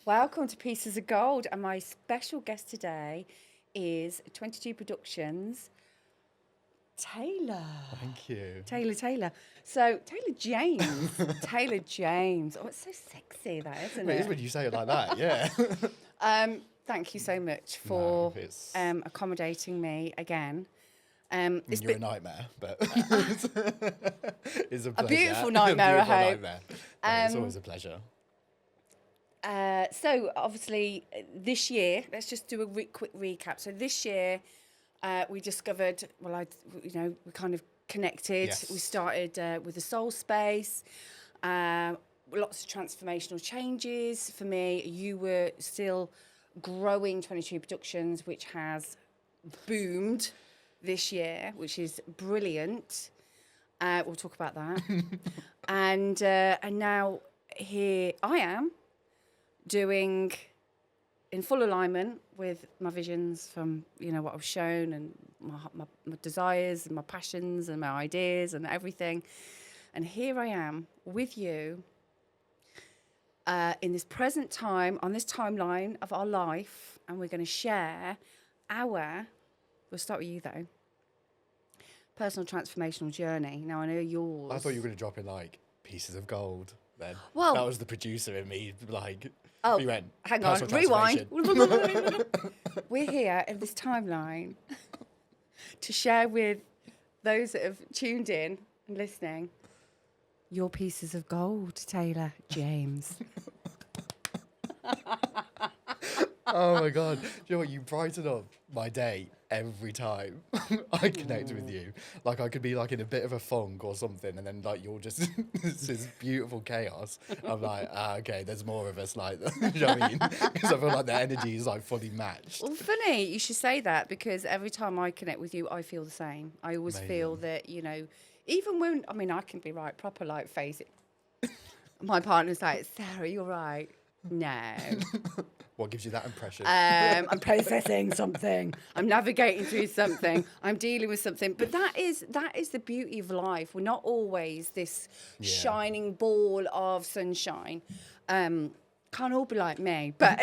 Welcome to Pieces of Gold, and my special guest today is 22 Productions, Taylor. Thank you. Taylor. So, Taylor James. Taylor James. Oh, it's so sexy, that, isn't It it? is when you say it like that, yeah. Thank you so much for it's- accommodating me again. It's You're a been nightmare, but it's a pleasure. a beautiful nightmare, I Beautiful hope. nightmare. But it's always a pleasure. So obviously this year, let's just do a quick recap. So this year, we discovered, we kind of connected. Yes. We started with the soul space, lots of transformational changes for me. You were still growing 22 Productions, which has boomed this year, which is brilliant. We'll talk about that. and now here I am, doing in full alignment with my visions from, what I've shown, and my desires and my passions and my ideas and everything. And here I am with you in this present time, on this timeline of our life, and we're going to share we'll start with you though, personal transformational journey. Now I know yours. I thought you were going to drop in like pieces of gold then. Well- that was the producer in me, like, Oh, you went, hang on, personal rewind. transformation. We're here in this timeline to share with those that have tuned in and listening your pieces of gold, Taylor James. Oh my God. Do you know what? You brighten up my day every time I connect with you. Like, I could be like in a bit of a funk or something, and then like you're just this beautiful chaos. I'm like, okay, there's more of us like that. You know what I mean? Because I feel like the energy is like fully matched. Well, funny you should say that, because every time I connect with you, I feel the same. I always feel that, even when, I can be right, proper like face it. My partner's like, Sarah, you're right. No. What gives you that impression? I'm processing something. I'm navigating through something. I'm dealing with something. But that is the beauty of life. We're not always this shining ball of sunshine. Can't all be like me, but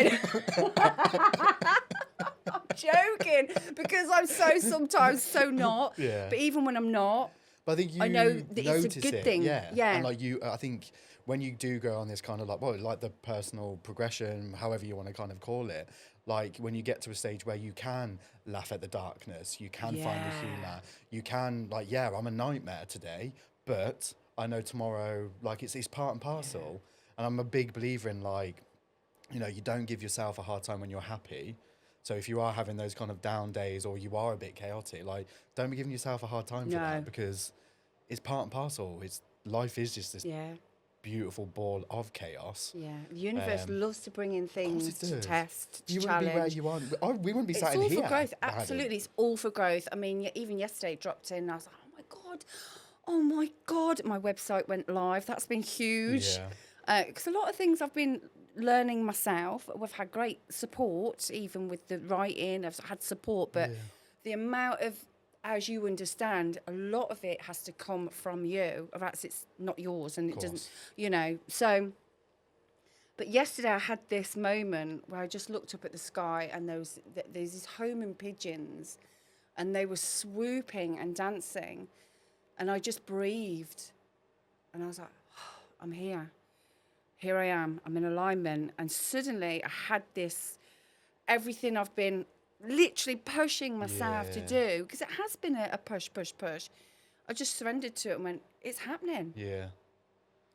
I'm joking, because I'm sometimes so not. Yeah. But even when I'm not, But I think you I know that it's a notice good it, thing. yeah. Yeah. And like I think when you do go on this kind of like the personal progression, however you want to kind of call it, like when you get to a stage where you can laugh at the darkness, you can find the humor, you can like, I'm a nightmare today, but I know tomorrow, like it's part and parcel. And I'm a big believer in like, you don't give yourself a hard time when you're happy. So if you are having those kind of down days, or you are a bit chaotic, like don't be giving yourself a hard time for that, because it's part and parcel. Life is just this beautiful ball of chaos. Yeah, the universe loves to bring in things to test, to You challenge. wouldn't be where you are. We wouldn't be sat in here. It's all for growth. Absolutely, it's all for growth. I mean, even yesterday it dropped in, and I was like, oh my God, my website went live. That's been huge. Because a lot of things I've been learning myself. We've had great support, even with the writing. I've had support, but the amount of, as you understand, a lot of it has to come from you, or else it's not yours, and it doesn't, So, but yesterday I had this moment where I just looked up at the sky, and there's these homing pigeons, and they were swooping and dancing, and I just breathed, and I was like, I'm here. Here I am. I'm in alignment, and suddenly I had this, everything I've been literally pushing myself to do, because it has been a push. I just surrendered to it and went, it's happening. Yeah.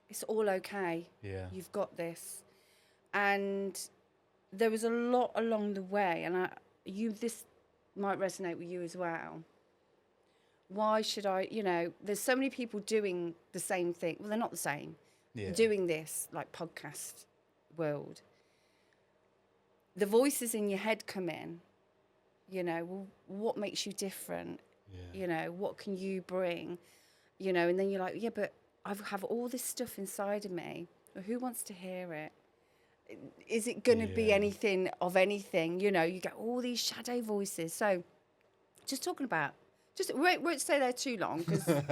It's all okay. Yeah. You've got this. And there was a lot along the way, and this might resonate with you as well. Why should I, there's so many people doing the same thing. Well, they're not the same. Doing this, like podcast world. The voices in your head come in. Well, what makes you different? What can you bring? And then you're like, but I have all this stuff inside of me. Well, who wants to hear it? Is it going to be anything of anything? You get all these shadow voices. So just talking about, we won't stay there too long, because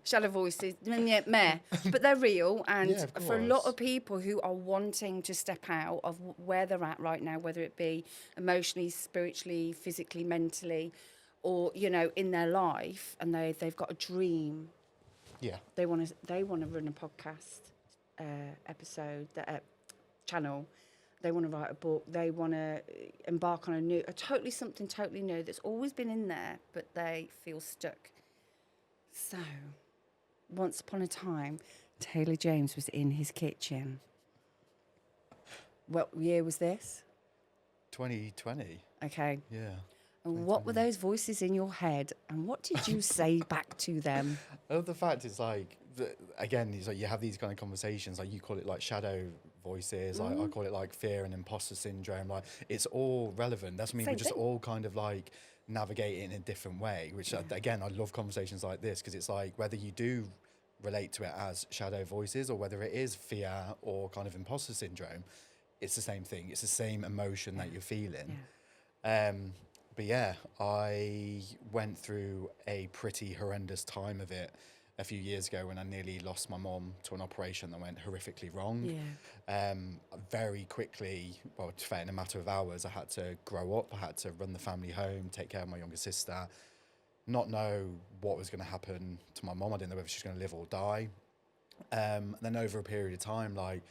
shadow voices, meh, but they're real. And Yeah, of for a lot course. of people who are wanting to step out of where they're at right now, whether it be emotionally, spiritually, physically, mentally, or, you know, in their life, and they've got a dream, Yeah. they want to run a podcast episode, channel. They want to write a book. They want to embark on something totally new that's always been in there, but they feel stuck. So, once upon a time, Taylor James was in his kitchen. What year was this? 2020. Okay. Yeah. And what were those voices in your head? And what did you say back to them? I love the fact it's like, again, it's like you have these kind of conversations, like you call it like shadow voices, I call it like fear and imposter syndrome. Like it's all relevant. That's mean we're just all kind of like navigating in a different way, which again, I love conversations like this because it's like whether you do relate to it as shadow voices or whether it is fear or kind of imposter syndrome, it's the same thing. It's the same emotion that you're feeling. But yeah, I went through a pretty horrendous time of it a few years ago when I nearly lost my mom to an operation that went horrifically wrong. Very quickly, well, in a matter of hours, I had to grow up. I had to run the family home, take care of my younger sister, not know what was going to happen to my mom. I didn't know whether she was going to live or die. Then over a period of time, like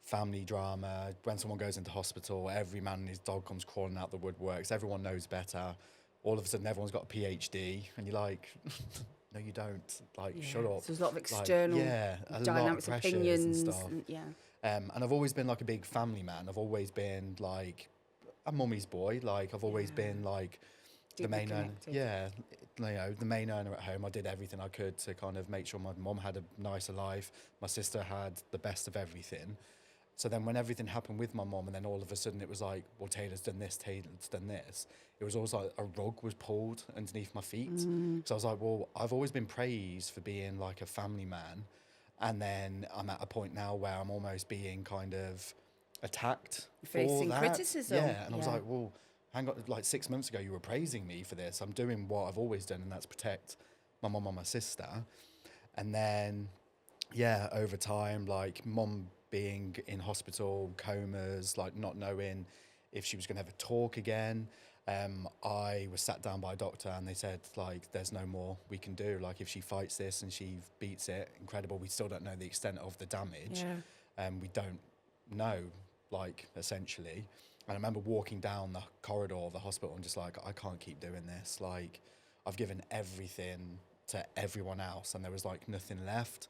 family drama, when someone goes into hospital, every man and his dog comes crawling out the woodworks, everyone knows better. All of a sudden, everyone's got a PhD, and you're like, no, you don't. Like, shut up. So there's a lot of external dynamics, opinions. And stuff. And I've always been like a big family man. I've always been like a mummy's boy. Like, I've always been like the main earner. Yeah, you know, the main earner at home. I did everything I could to kind of make sure my mum had a nicer life. My sister had the best of everything. So then when everything happened with my mom and then all of a sudden it was like, well, Taylor's done this, Taylor's done this. It was always like a rug was pulled underneath my feet. So I was like, well, I've always been praised for being like a family man. And then I'm at a point now where I'm almost being kind of attacked Facing for that. criticism. Yeah, and I was like, well, hang on, like 6 months ago you were praising me for this. I'm doing what I've always done, and that's protect my mum and my sister. And then, yeah, over time, like mum being in hospital, comas, like not knowing if she was going to ever talk again. I was sat down by a doctor and they said, like, there's no more we can do. Like, if she fights this and she beats it, incredible. We still don't know the extent of the damage. We don't know, like, essentially. And I remember walking down the corridor of the hospital and just like, I can't keep doing this. Like, I've given everything to everyone else and there was like nothing left.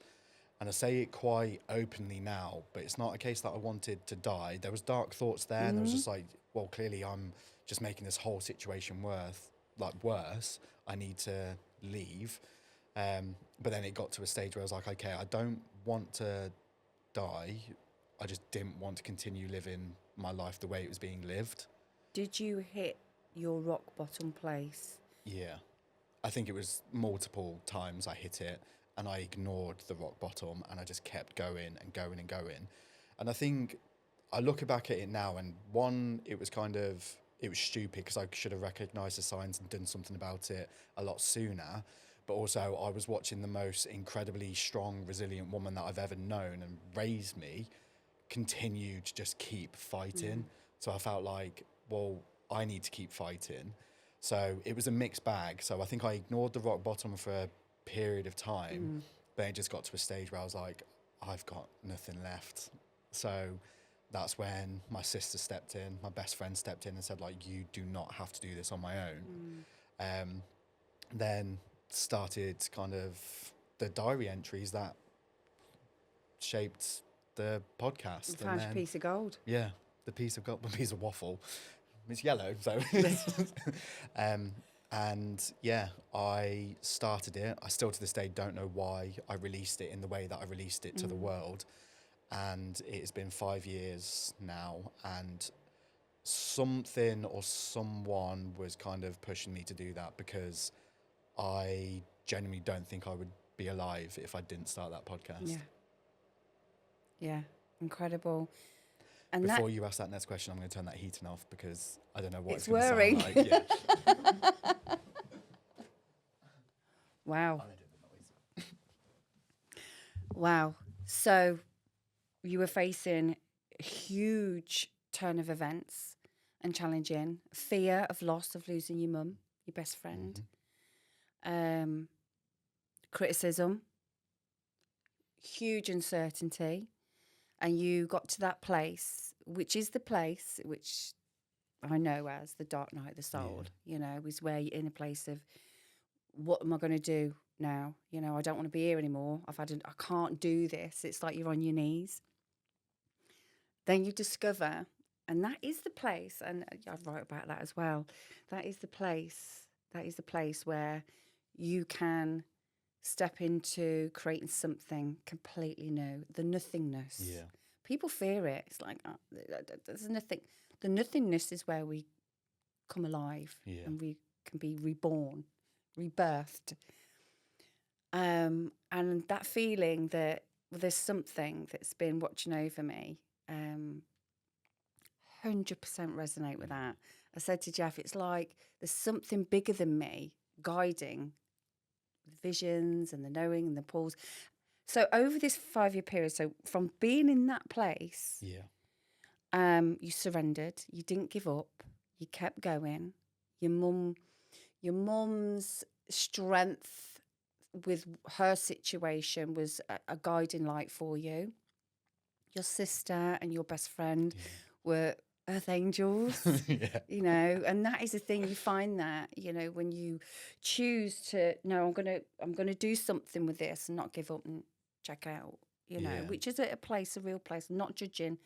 And I say it quite openly now, but it's not a case that I wanted to die. There was dark thoughts there, and there was just like, well, clearly I'm just making this whole situation worse. I need to leave. But then it got to a stage where I was like, okay, I don't want to die. I just didn't want to continue living my life the way it was being lived. Did you hit your rock bottom place? Yeah. I think it was multiple times I hit it. And I ignored the rock bottom and I just kept going and going and going. And I think I look back at it now and one, it was stupid because I should have recognised the signs and done something about it a lot sooner. But also I was watching the most incredibly strong, resilient woman that I've ever known and raised me continue to just keep fighting. So I felt like, well, I need to keep fighting. So it was a mixed bag. So I think I ignored the rock bottom for a period of time, but it just got to a stage where I was like, I've got nothing left. So that's when my sister stepped in, my best friend stepped in and said, like, you do not have to do this on my own. Then started kind of the diary entries that shaped the podcast. You found your piece of gold. Yeah, the piece of gold, a piece of waffle. It's yellow, so and yeah, I started it. I still to this day don't know why I released it in the way that I released it to the world. And it has been 5 years now. And something or someone was kind of pushing me to do that because I genuinely don't think I would be alive if I didn't start that podcast. Yeah, incredible. And before you ask that next question, I'm going to turn that heating off because I don't know what it's going to whirring. Sound like. Yeah. Wow. Wow. So you were facing a huge turn of events and challenging fear of loss of losing your mum, your best friend, criticism, huge uncertainty, and you got to that place, which is the place which I know as the dark night of the soul. You know, is where you're in a place of, what am I going to do now? You know, I don't want to be here anymore. I can't do this. It's like you're on your knees. Then you discover, and that is the place, and I'd write about that as well. That is the place. That is the place where you can step into creating something completely new. The nothingness. Yeah. People fear it. It's like, there's nothing. The nothingness is where we come alive, and we can be reborn, rebirthed. And that feeling that there's something that's been watching over me, 100% resonate with that. I said to Jeff, it's like there's something bigger than me guiding the visions and the knowing and the pulls. So over this 5-year period, so from being in that place, you surrendered, you didn't give up, you kept going. Your mum's strength with her situation was a guiding light for you. Your sister and your best friend were earth angels, you know, and that is the thing. You find that, you know, when you choose to, no, I'm gonna do something with this and not give up and check out, you know, which is a place, a real place. I'm not judging,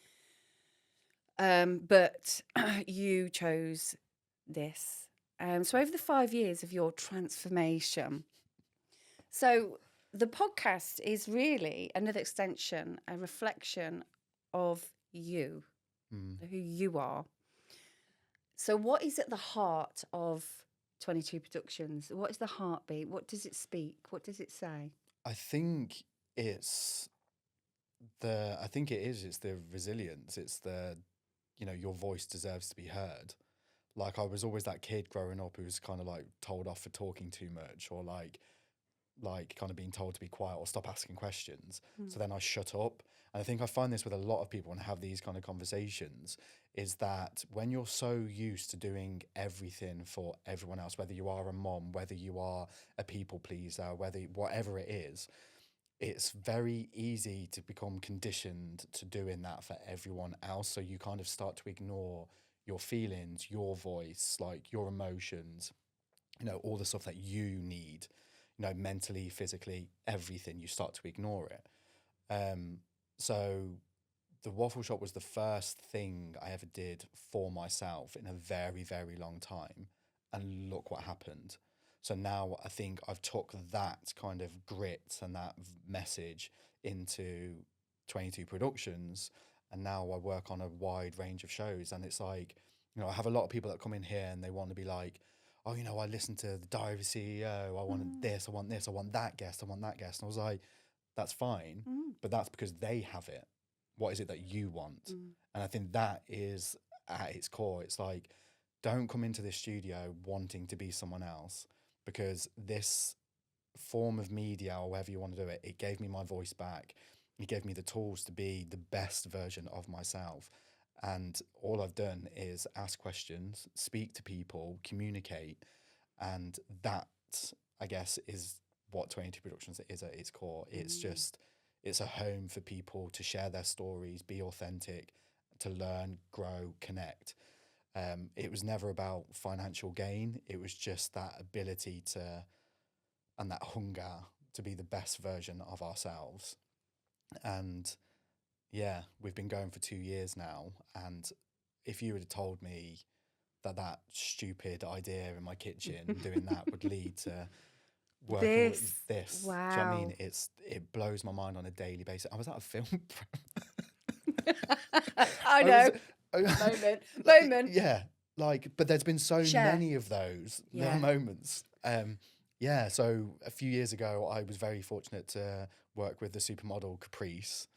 but you chose this. So over the 5 years of your transformation, so the podcast is really another extension, a reflection of you, who you are. So what is at the heart of 22 Productions? What is the heartbeat? What does it speak? What does it say? I think it's it's the resilience. It's the, you know, your voice deserves to be heard. Like, I was always that kid growing up who was kind of like told off for talking too much, or like kind of being told to be quiet or stop asking questions. So then I shut up. And I think I find this with a lot of people and have these kind of conversations, is that when you're so used to doing everything for everyone else, whether you are a mom, whether you are a people pleaser, whatever it is, it's very easy to become conditioned to doing that for everyone else. So you kind of start to ignore your feelings, your voice, like your emotions, you know, all the stuff that you need, you know, mentally, physically, everything. You start to ignore it. So the waffle shop was the first thing I ever did for myself in a very, very long time. And look what happened. So now I think I've took that kind of grit and that message into 22 Productions. And now I work on a wide range of shows. And it's like, you know, I have a lot of people that come in here and they want to be like, oh, you know, I listened to the Diary of a CEO. I want this, I want this, I want that guest, I want that guest. And I was like, that's fine, but that's because they have it. What is it that you want? And I think that is at its core. It's like, don't come into this studio wanting to be someone else, because this form of media, or however you want to do it, it gave me my voice back. It gave me the tools to be the best version of myself. And all I've done is ask questions, speak to people, communicate. And that, I guess, is what 22 Productions is at its core. It's just, it's a home for people to share their stories, be authentic, to learn, grow, connect. It was never about financial gain. It was just that ability to, and that hunger to be the best version of ourselves. And yeah, we've been going for 2 years now. And if you would have told me that stupid idea in my kitchen doing that would lead to working with this, wow. do you know what I mean? It blows my mind on a daily basis. I was at a film. I know. Moment. Yeah, like, but there's been so many of those little moments. Yeah, so a few years ago, I was very fortunate to work with the supermodel Caprice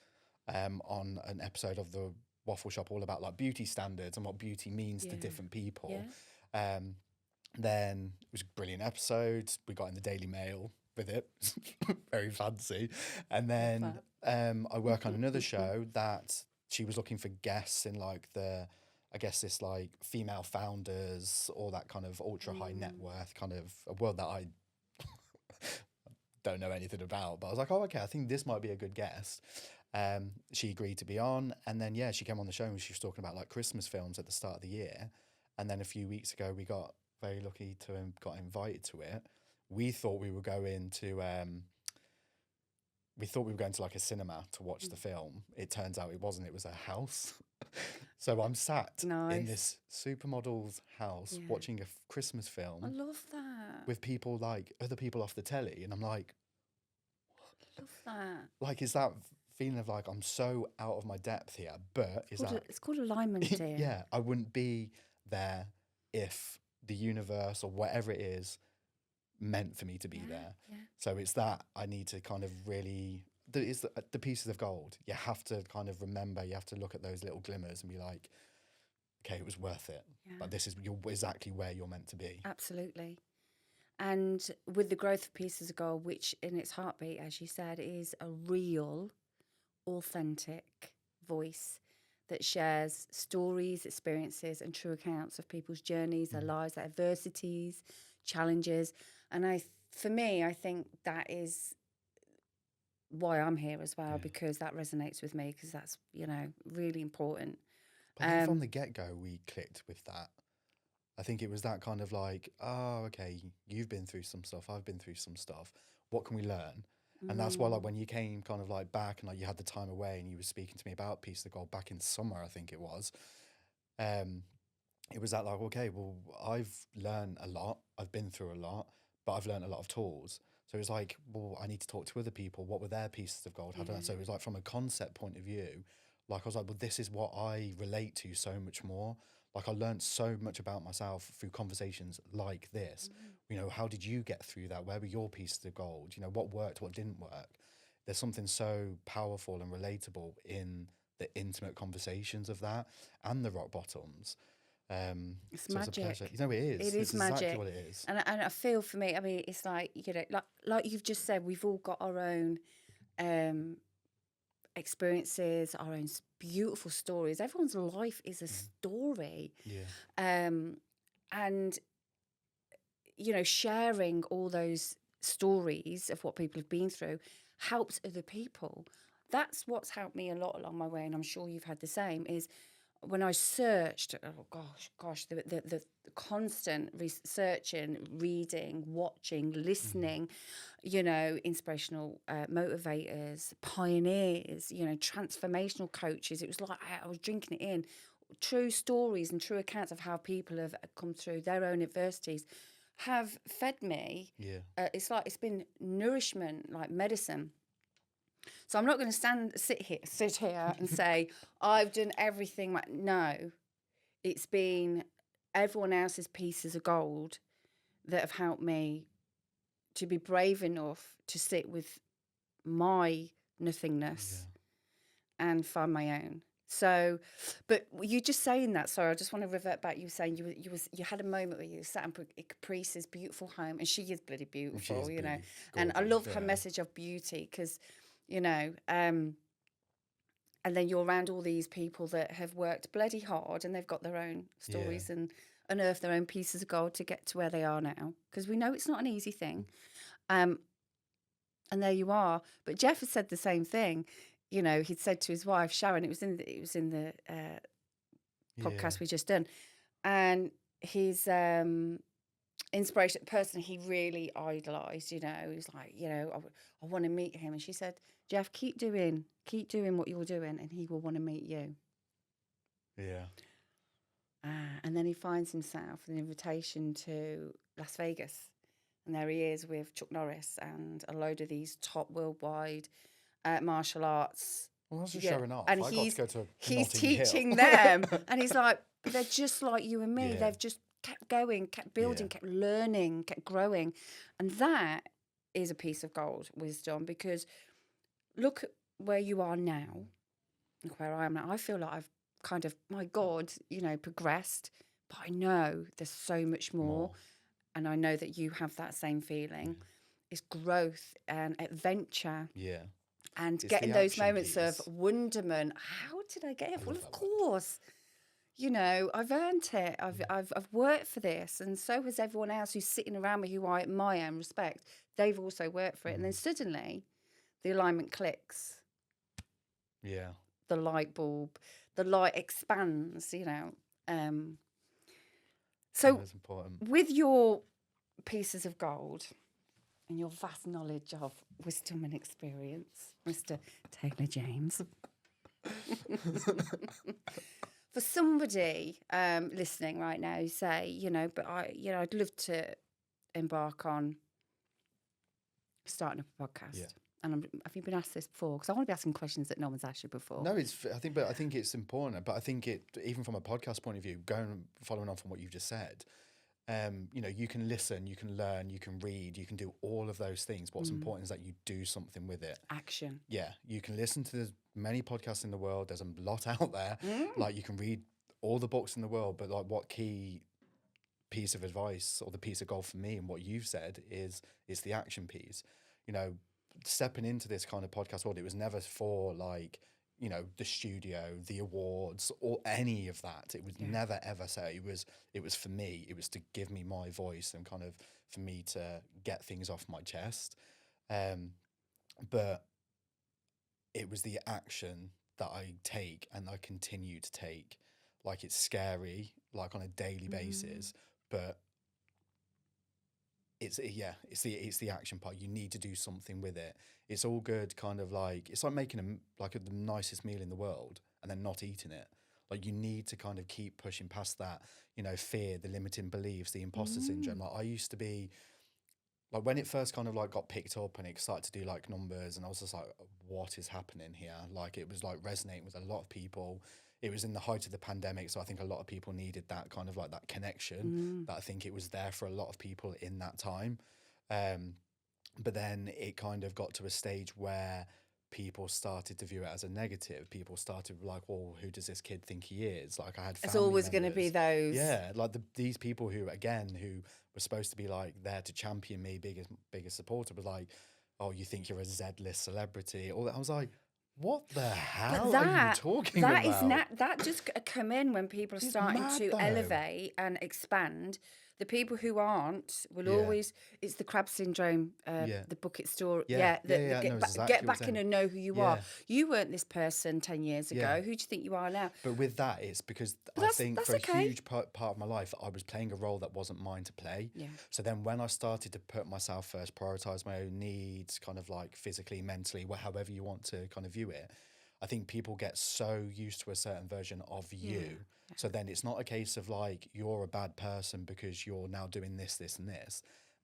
on an episode of the Waffle Shop, all about like beauty standards and what beauty means to different people. Then it was a brilliant episode. We got in the Daily Mail, with it. Very fancy. And then I work on another show that she was looking for guests in like I guess this like female founders or that kind of ultra high net worth kind of a world that I don't know anything about. But I was like, oh, okay, I think this might be a good guest. She agreed to be on, and then she came on the show and she was talking about like Christmas films at the start of the year. And then a few weeks ago, we got very lucky to got invited to it. We thought we were going to like a cinema to watch the film. It turns out it wasn't. It was a house. So I'm sat in this supermodel's house watching a Christmas film. I love that. With people like other people off the telly, and I'm like, I love that. Like, is that feeling of like I'm so out of my depth here? But it's called alignment, dear. Yeah, I wouldn't be there if the universe or whatever it is meant for me to be there. Yeah. So it's that I need to kind of really, it's the pieces of gold. You have to kind of remember, you have to look at those little glimmers and be like, okay, it was worth it. Yeah. But this is exactly where you're meant to be. Absolutely. And with the growth of pieces of gold, which in its heartbeat, as you said, is a real, authentic voice that shares stories, experiences, and true accounts of people's journeys, their lives, their adversities, challenges. And for me, I think that is why I'm here as well, because that resonates with me, because that's, really important. But I think from the get-go, we clicked with that. I think it was that kind of like, oh, okay, you've been through some stuff, I've been through some stuff. What can we learn? And that's why, like, when you came kind of like back and like you had the time away and you were speaking to me about Piece of Gold back in summer, I think it was, it was that like, okay, well, I've learned a lot, I've been through a lot, but I've learned a lot of tools. So it was like, well, I need to talk to other people. What were their pieces of gold? How did I? So it was like from a concept point of view, like I was like, well, this is what I relate to so much more. Like I learned so much about myself through conversations like this. How did you get through that? Where were your pieces of gold? What worked, what didn't work? There's something so powerful and relatable in the intimate conversations of that and the rock bottoms. It's so magic. It's a pleasure. It is. It's magic. Exactly what it is. And I feel for me, I mean, it's like, like you've just said, we've all got our own experiences, our own beautiful stories. Everyone's life is a story. Yeah. And, sharing all those stories of what people have been through helps other people. That's what's helped me a lot along my way, and I'm sure you've had the same, is when I searched, the constant researching, reading, watching, listening, inspirational motivators, pioneers, transformational coaches. It was like I was drinking it in. True stories and true accounts of how people have come through their own adversities have fed me. Yeah. It's like it's been nourishment, like medicine. So I'm not going to sit here and say I've done everything. No, it's been everyone else's pieces of gold that have helped me to be brave enough to sit with my nothingness and find my own. So, but you just saying that. Sorry, I just want to revert back. You were saying you had a moment where you sat in Caprice's beautiful home, and she is bloody beautiful, gorgeous, and I love her message of beauty because. And then you're around all these people that have worked bloody hard and they've got their own stories and unearthed their own pieces of gold to get to where they are now. Because we know it's not an easy thing. And there you are. But Jeff has said the same thing. He'd said to his wife, Sharon, it was in the podcast we just done. And his inspiration, the person he really idolised, he was like, I want to meet him. And she said, Jeff, keep doing what you're doing and he will want to meet you. Yeah. And then he finds himself an invitation to Las Vegas. And there he is with Chuck Norris and a load of these top worldwide martial arts. Well, that's just showing off. And he's teaching them. And he's like, they're just like you and me. Yeah. They've just kept going, kept building, kept learning, kept growing. And that is a piece of gold wisdom, because look at where you are now, look where I am now. I feel like I've kind of, my God, progressed, but I know there's so much more. And I know that you have that same feeling. is growth and adventure. Yeah. And It's getting the those action moments of piece. wonderment. How did I get it? Well, love of that word. course. You know, I've earned it. I've worked for this, and so has everyone else who's sitting around me, who I admire and respect. They've also worked for it, and then suddenly, the alignment clicks. Yeah. The light bulb, the light expands. You know. So That's important. with your pieces of gold and your vast knowledge of wisdom and experience, Mr. Taylor James. For somebody listening right now who say, you know, but I'd love to embark on starting up a podcast. Yeah. And have you been asked this before? Because I want to be asking questions that no one's asked you before. No, I think it's important. But I think even from a podcast point of view, following on from what you've just said, you know, you can listen, you can learn, you can read, you can do all of those things. What's important is that you do something with it. Action. Yeah, you can listen to as many podcasts in the world. There's a lot out there. Like, you can read all the books in the world, but like, what key piece of advice or the piece of gold for me and what you've said is the action piece. You know, stepping into this kind of podcast world, it was never for, like, you know, the studio, the awards, or any of that. It was never ever say. It was for me. It was to give me my voice and kind of for me to get things off my chest. But it was the action that I take and I continue to take. Like, it's scary, like on a daily basis, but it's the action part. You need to do something with it. It's all good, kind of like, it's like making the nicest meal in the world and then not eating it. Like, you need to kind of keep pushing past that, you know, fear, the limiting beliefs, the imposter syndrome. Like, I used to be, like, when it first kind of like got picked up and it started to do like numbers, and I was just like, what is happening here? Like, it was like resonating with a lot of people. It was in the height of the pandemic, so I think a lot of people needed that kind of like that connection. That I think it was there for a lot of people in that time. But then it kind of got to a stage where people started to view it as a negative. People started like, well, who does this kid think he is? Like, I had family It's always going to members. be those. Yeah, like these people who were supposed to be like there to champion me, biggest supporter, was like, oh, you think you're a Z-list celebrity? All that. I was like, what the hell are you talking about? That just come in when people are starting mad, to though. elevate and expand. The people who aren't will always, it's the crab syndrome, the bucket store. Get back in and know who you are. You weren't this person 10 years ago. Who do you think you are now? But with that, it's because I think for a huge part of my life, I was playing a role that wasn't mine to play. Yeah. So then when I started to put myself first, prioritize my own needs, kind of like physically, mentally, however you want to kind of view it, I think people get so used to a certain version of you. Yeah. So then it's not a case of like, you're a bad person because you're now doing this, this, and this.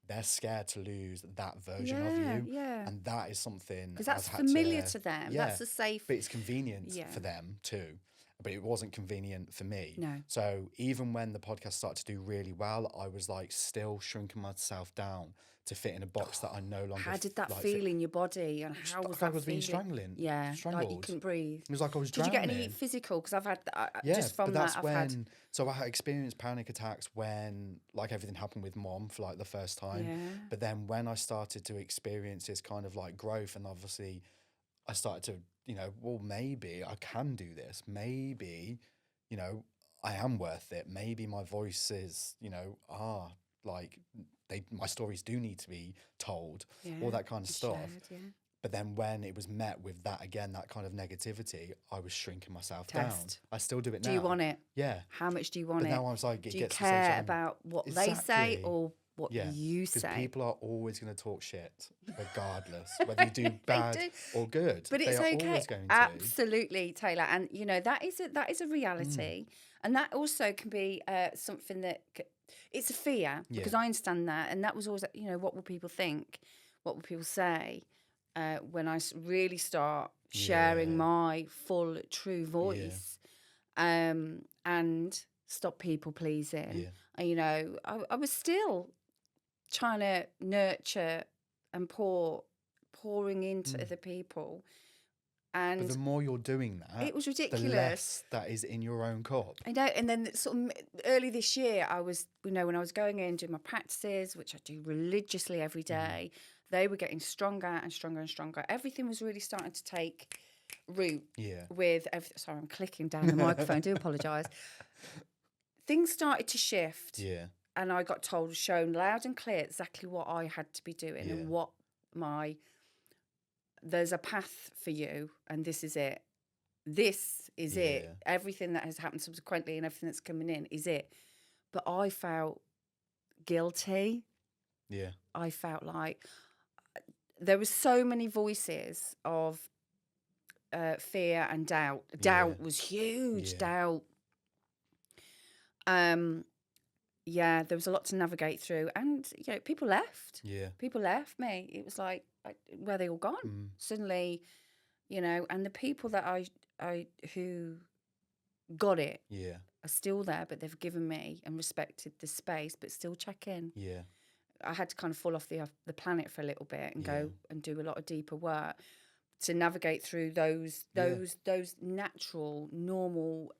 They're scared to lose that version of you. Yeah. And that is something... Because that's familiar to them. Yeah. That's a safe... But it's convenient for them too. But it wasn't convenient for me. No. So even when the podcast started to do really well, I was like still shrinking myself down to fit in a box that I no longer... How did that feel in your body? And how was that I was being strangled? Strangled. Like you couldn't breathe. It was like I was drowning. Did you get any physical? Because I've had... just from that, I've had... So I had experienced panic attacks when like everything happened with Mom for like the first time. Yeah. But then when I started to experience this kind of like growth, and obviously I started to, you know, well, maybe I can do this. Maybe, you know, I am worth it. Maybe my voice is, you know, like my stories do need to be told, all that kind of stuff. Shared, But then when it was met with that, again, that kind of negativity, I was shrinking myself down. I still do it now. Do you want it? Yeah. How much do you want but it? Now I was like, do you care about what they say or what you say? Because people are always going to talk shit, regardless, whether you do bad or good. But it's they are okay. Always going Absolutely, Taylor. And, you know, that is a reality. And that also can be something that... It's a fear, because I understand that. And that was always, you know, what will people think? What will people say? When I really start sharing my full, true voice, and stop people pleasing. And, you know, I was still trying to nurture and pouring into other people. And but the more you're doing that, it was ridiculous. The less that is in your own cup. I know. And then sort of early this year, I was, you know, when I was going in doing my practices, which I do religiously every day, They were getting stronger and stronger and stronger. Everything was really starting to take root Yeah. with everything. Sorry, I'm clicking down the microphone. Do apologise. Things started to shift. Yeah. And I got shown loud and clear exactly what I had to be doing and what there's a path for you, and this is it. This is it. Everything that has happened subsequently and everything that's coming in is it. But I felt guilty. Yeah. I felt like there was so many voices of fear and doubt. Doubt was huge. Doubt. Yeah, there was a lot to navigate through, and people left. Yeah. People left me. It was like, where they all gone? Suddenly, and the people that I who got it are still there, but they've given me and respected the space, but still check in. Yeah. I had to kind of fall off the planet for a little bit and go and do a lot of deeper work to navigate through those natural, normal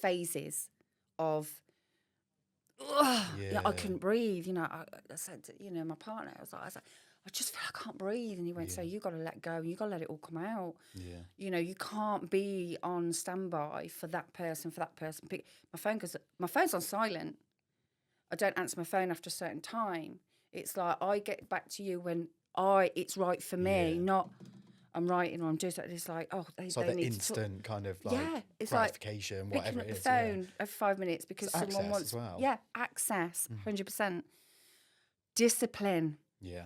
phases of. I couldn't breathe. I said to, my partner, I was like, I just feel I can't breathe. And he went, so you got to let go. You got to let it all come out. Yeah. You can't be on standby for that person, My phone's on silent. I don't answer my phone after a certain time. It's like I get back to you when it's right for me, not I'm writing or I'm doing something. It's like, it's like the instant kind of like it's gratification, like whatever picking it up is. the phone every 5 minutes because it's someone wants as well. Access, 100%. Discipline. Yeah.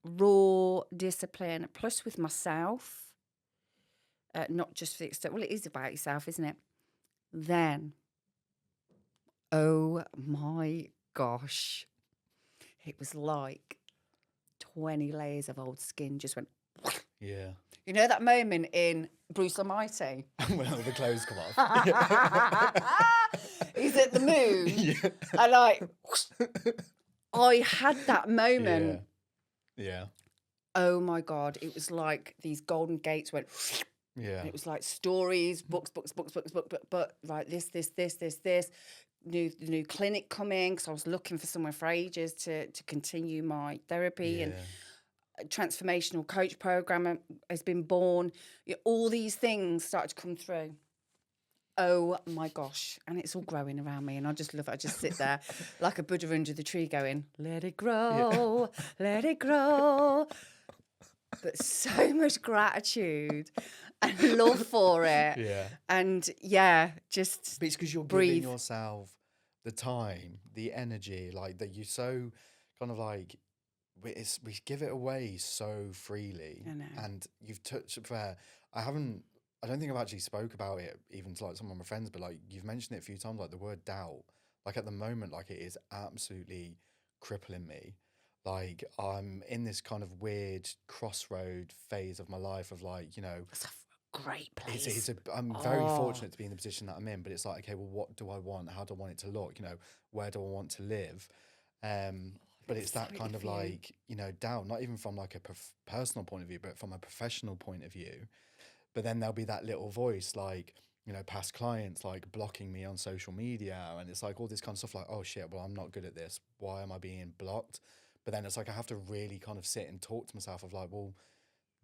Raw discipline. Plus with myself, not just for the extent. Well, it is about yourself, isn't it? Then, oh my gosh, it was like 20 layers of old skin just went. Yeah. You know that moment in Bruce Almighty? When all the clothes come off. He's at the moon. And I had that moment. Yeah. Oh my God. It was like these golden gates went. Yeah. And it was like stories, books, but right, this. New clinic coming, because I was looking for somewhere for ages to continue my therapy and transformational coach program has been born. All these things started to come through. Oh my gosh. And it's all growing around me and I just love it. I just sit there like a Buddha under the tree going, let it grow, let it grow. But so much gratitude and love for it. Yeah. And just but it's because you're breathe. Giving yourself the time, the energy, like that you so kind of like, we give it away so freely. I know. And you've touched there. I don't think I've actually spoke about it even to like some of my friends, but like you've mentioned it a few times, like the word doubt. Like at the moment, like it is absolutely crippling me. Like I'm in this kind of weird crossroad phase of my life of like, It's a great place. I'm very fortunate to be in the position that I'm in, but it's like, okay, well, what do I want? How do I want it to look? Where do I want to live? But it's that kind of like, doubt, not even from like a personal point of view, but from a professional point of view. But then there'll be that little voice, like, past clients, like blocking me on social media. And it's like all this kind of stuff like, oh shit, well, I'm not good at this. Why am I being blocked? But then it's like, I have to really kind of sit and talk to myself of like, well,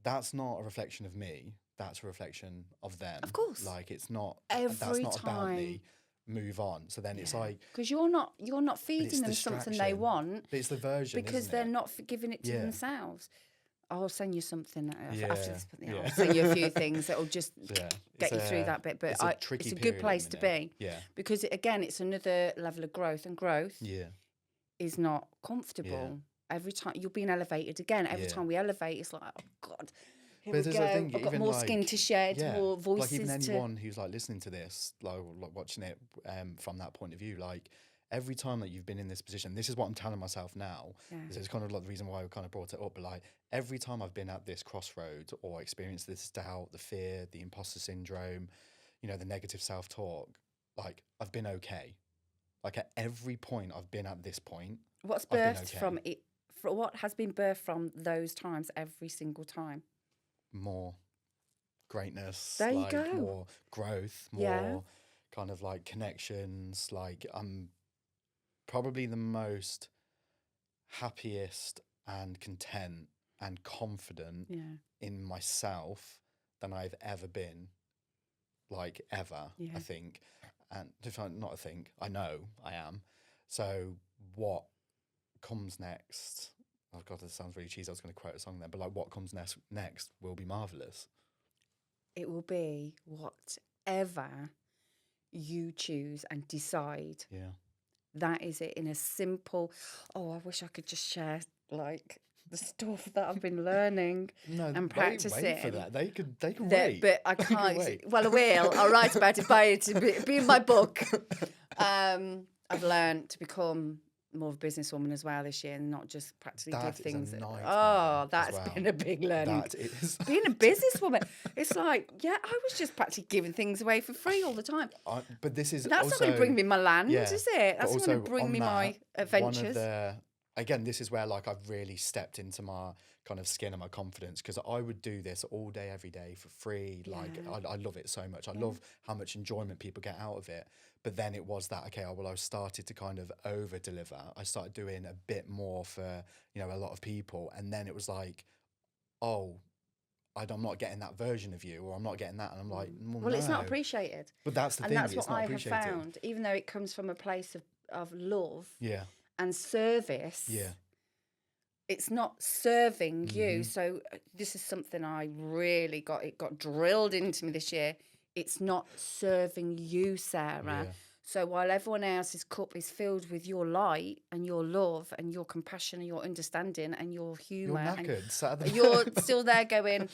that's not a reflection of me. That's a reflection of them. Of course. Like it's not, that's not about me. Move on. So then it's like, because you're not feeding them something they want. But it's the version, because they're not giving it to themselves. I'll send you something after this. I'll send you a few things that'll just get you through that bit. But it's a good place to be. Yeah. Because again, it's another level of growth, and growth is not comfortable. Every time you're being elevated again. Every time we elevate, it's like, oh God. Here we go. I've got more skin to shed, more voices. Like even anyone who's like listening to this, like watching it from that point of view, like every time that you've been in this position, this is what I'm telling myself now. So it's kind of like the reason why I kind of brought it up. But like every time I've been at this crossroad or experienced this doubt, the fear, the imposter syndrome, the negative self-talk, like I've been okay. Like at every point I've been at this point. What's birthed from it? What has been birthed from those times every single time? More greatness, there you go. More growth, more kind of like connections. Like I'm probably the most happiest and content and confident Yeah. in myself than I've ever been, like ever, Yeah. I think. And if I not I think, I know I am. So what comes next? Oh God, this sounds really cheesy. I was going to quote a song then, but like what comes next will be marvelous. It will be whatever you choose and decide. Yeah. That is it in a simple. Oh, I wish I could just share like the stuff that I've been learning No, and practicing. wait for that. They could wait. But I They could can't. wait. Well, I will. I'll write about it. Buy it to be in my book. I've learned to become more of a businesswoman as well this year, and not just practically That give is a things. nightmare Oh, that's as well. been a big learning. That is. Being a businesswoman, it's like, yeah, I was just practically giving things away for free all the time. But this is That's also, not going to bring me my land, yeah, is it? That's but not going also to bring on me that, my One adventures. of the, again, this is where like I've really stepped into my kind of skin and my confidence, because I would do this all day, every day for free. Like Yeah. I love it so much. I love how much enjoyment people get out of it. But then it was that, okay, well, I started to kind of over deliver. I started doing a bit more for, you know, a lot of people. And then it was like, oh, I'm not getting that version of you, or I'm not getting that. And I'm like, Well, it's not no. appreciated. But that's the And thing, that's it's what not I have appreciated. found. Even though it comes from a place of love Yeah. and service, Yeah. it's not serving you. So this is something I really got drilled into me this year. It's not serving you, Sarah. Yeah. So while everyone else's cup is filled with your light and your love and your compassion and your understanding and your You're humour, and knackered. Sat at the you're still there going,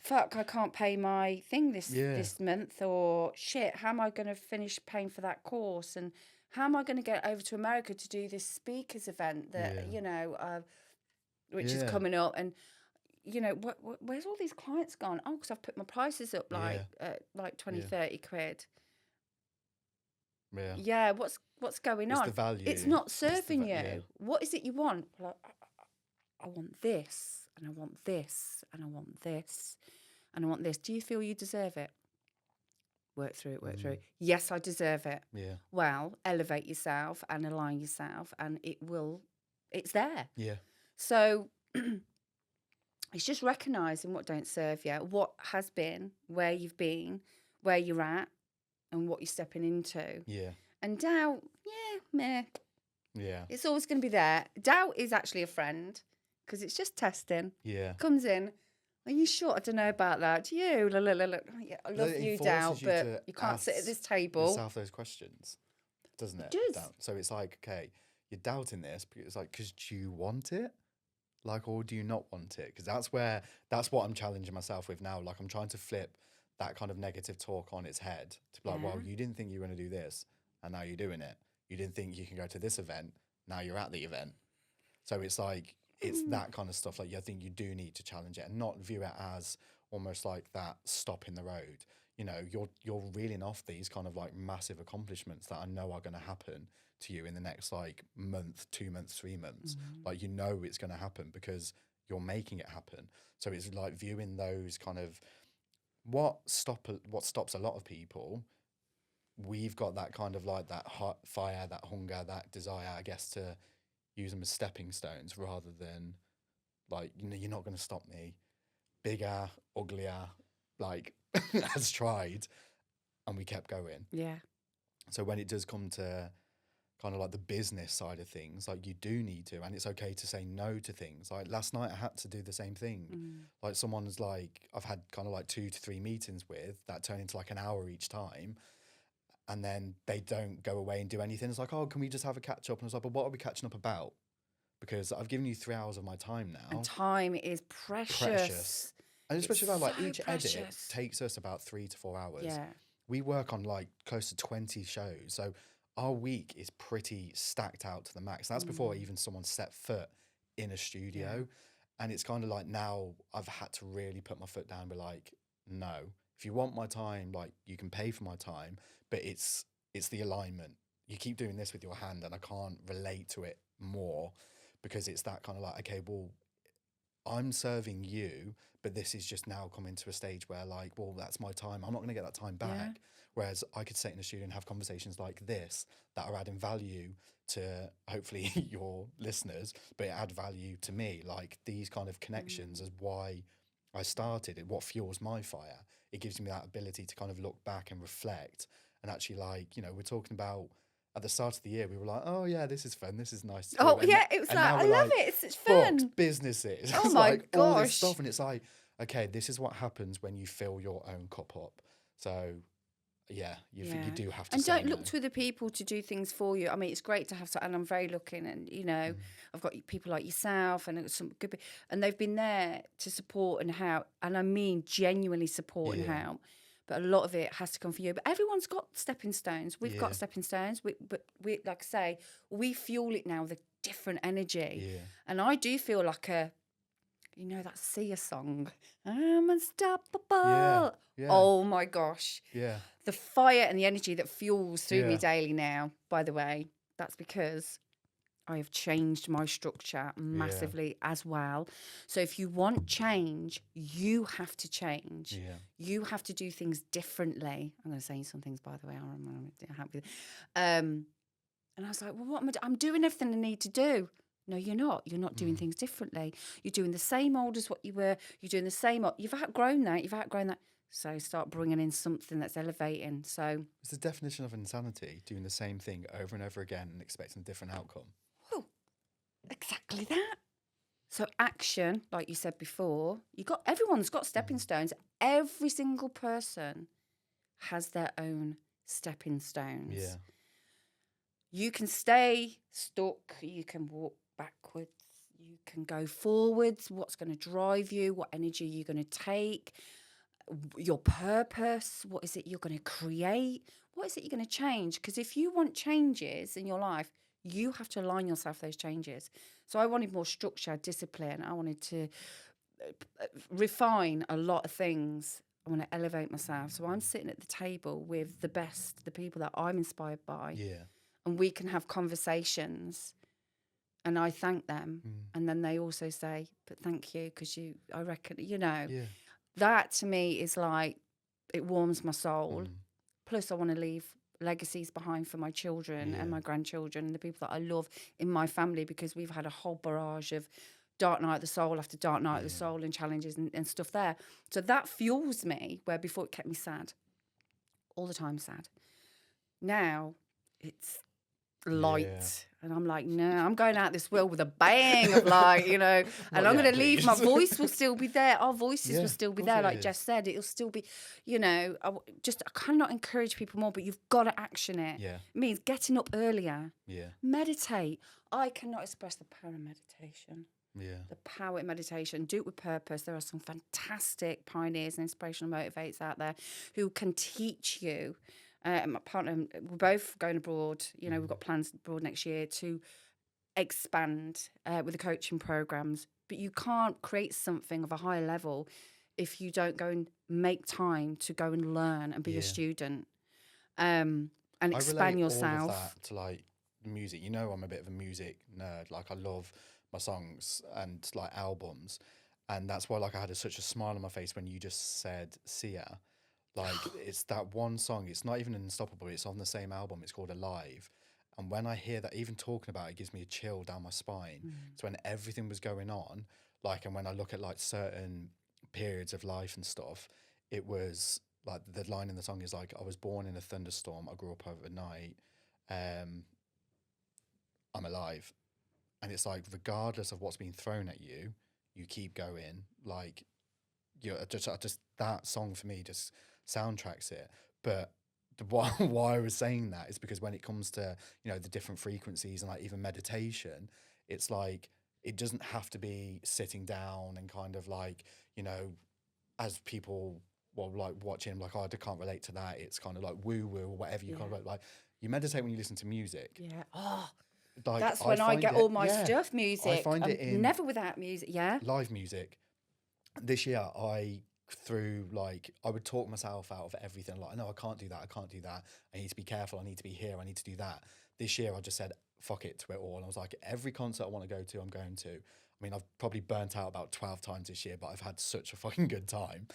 fuck, I can't pay my thing this month, or shit, how am I going to finish paying for that course, and how am I going to get over to America to do this speakers event that you know, which is coming up, and you know, where's all these clients gone? Oh, because I've put my prices up like 20, 30 quid. Yeah. Yeah, what's going It's on? the value. It's not serving you. yeah. What is it you want? Like, I want this, and I want this, and I want this, and I want this. Do you feel you deserve it? Work through it, work through it. Yes, I deserve it. Yeah. Well, elevate yourself and align yourself, and it's there. Yeah. So it's just recognising what don't serve you, what has been, where you've been, where you're at, and what you're stepping into. Yeah. And doubt, meh. Yeah. It's always going to be there. Doubt is actually a friend, because it's just testing. Yeah. Comes in. Are you sure? I don't know about that. Do you? Yeah, I love you, doubt, but you can't sit at this table. Yourself those questions, doesn't it? It does. Doubt. So it's like, okay, you're doubting this, but it's like, because do you want it? Like, or do you not want it? Because that's what I'm challenging myself with now. Like, I'm trying to flip that kind of negative talk on its head to be like, well, you didn't think you were going to do this, and now you're doing it. You didn't think you can go to this event, now you're at the event. So it's like, it's that kind of stuff. Like, I think you do need to challenge it and not view it as almost like that stop in the road. You know, you're reeling off these kind of like massive accomplishments that I know are going to happen to you in the next like month, 2 months, 3 months. Like, you know it's going to happen because you're making it happen. So it's like viewing those kind of what stops a lot of people. We've got that kind of like that hot fire, that hunger, that desire, I guess, to use them as stepping stones rather than like, you know, you're not going to stop me. Bigger, uglier, like has tried, and we kept going. Yeah. So when it does come to kind of like the business side of things, like, you do need to, and it's okay to say no to things. Like last night I had to do the same thing. Like, someone's like, I've had kind of like 2 to 3 meetings with that turn into like an hour each time. And then they don't go away and do anything. It's like, oh, can we just have a catch up? And I was like, but what are we catching up about? Because I've given you 3 hours of my time now. And time is precious. And especially about like so each precious. edit takes us about 3 to 4 hours. Yeah. We work on like close to 20 shows. So our week is pretty stacked out to the max. That's before even someone set foot in a studio. And it's kind of like, now I've had to really put my foot down and be like, no, if you want my time, like, you can pay for my time, but it's the alignment. You keep doing this with your hand and I can't relate to it more, because it's that kind of like, okay, well, I'm serving you, but this is just now coming to a stage where like, well, that's my time. I'm not going to get that time back. Yeah. Whereas I could sit in a studio and have conversations like this that are adding value to hopefully your listeners, but it add value to me. Like these kind of connections is why I started it, what fuels my fire. It gives me that ability to kind of look back and reflect and actually like, you know, we're talking about at the start of the year, we were like, oh yeah, this is fun. This is nice to do. Oh, And, yeah, it was and like, now I we're love like, it. It's such books, fun. businesses, Oh it's my like all this gosh. stuff. And it's like, okay, this is what happens when you fill your own cup up. So yeah, you do have to And say don't no. look to other people to do things for you. I mean, it's great to have, and I'm very lucky, and you know, I've got people like yourself and some good, and they've been there to support and help, and I mean genuinely support and Yeah. help. But a lot of it has to come from you. But everyone's got stepping stones. We've Yeah. got stepping stones. But we, like I say, we fuel it now with a different energy. Yeah. And I do feel like you know that Sia song, I'm unstoppable. Yeah. Yeah. Oh my gosh. Yeah. The fire and the energy that fuels through me Yeah. daily now, by the way, that's because I have changed my structure massively as well. So if you want change, you have to change. Yeah. You have to do things differently. I'm going to say some things, by the way. I'm happy. And I was like, well, what am I doing? I'm doing everything I need to do. No, you're not. You're not doing things differently. You're doing the same old as what you were. You're doing the same old. You've outgrown that. So start bringing in something that's elevating. So It's the definition of insanity, doing the same thing over and over again and expecting a different outcome. oh, exactly that. So action, like you said before, everyone's got stepping stones. Every single person has their own stepping stones. Yeah. You can stay stuck. You can walk backwards. You can go forwards. What's going to drive you? What energy you're going to take? Your purpose. What is it you're going to create? What is it you're going to change? Because if you want changes in your life, you have to align yourself to those changes. So I wanted more structure, discipline. I wanted to refine a lot of things. I want to elevate myself. So I'm sitting at the table with the best, the people that I'm inspired by. Yeah. And we can have conversations. And I thank them. And then they also say, but thank you, because I reckon, you know, Yeah. that to me is like, it warms my soul. Plus, I want to leave legacies behind for my children and my grandchildren and the people that I love in my family, because we've had a whole barrage of dark night of the soul after dark night of the soul and challenges and stuff there. So that fuels me, where before it kept me sad. All the time sad. Now it's light. And I'm like, no, I'm going out this world with a bang of light, you know, and I'm going to leave. My voice will still be there. Our voices will still be there. Like Jess said, it'll still be, you know, I cannot encourage people more, but you've got to action it. Yeah. It means getting up earlier. Yeah. Meditate. I cannot express the power of meditation. Yeah. The power in meditation. Do it with purpose. There are some fantastic pioneers and inspirational motivators out there who can teach you. My partner, we're both going abroad. You know, we've got plans abroad next year to expand with the coaching programs. But you can't create something of a higher level if you don't go and make time to go and learn and be a student and expand yourself. All of that to like music. You know, I'm a bit of a music nerd. Like I love my songs and like albums, and that's why like I had such a smile on my face when you just said Sia. Like it's that one song. It's not even Unstoppable. It's on the same album. It's called Alive. And when I hear that, even talking about it gives me a chill down my spine. So when everything was going on, like, and when I look at like certain periods of life and stuff, it was like the line in the song is like, I was born in a thunderstorm. I grew up overnight. I'm alive. And it's like, regardless of what's being thrown at you, you keep going. Like, just that song for me just soundtracks it. But why I was saying that is because when it comes to, you know, the different frequencies and like even meditation, it's like, it doesn't have to be sitting down and kind of like, you know, as people, well, like watching, like, oh, I can't relate to that. It's kind of like woo-woo or whatever you kind of like, you meditate when you listen to music. Yeah. Oh, like, that's when I get all my stuff, music. I find it in never without music, live music. This year, I would talk myself out of everything. Like, no, I can't do that. I can't do that. I need to be careful. I need to be here. I need to do that. This year, I just said, fuck it to it all. And I was like, every concert I want to go to, I'm going to. I mean, I've probably burnt out about 12 times this year, but I've had such a fucking good time.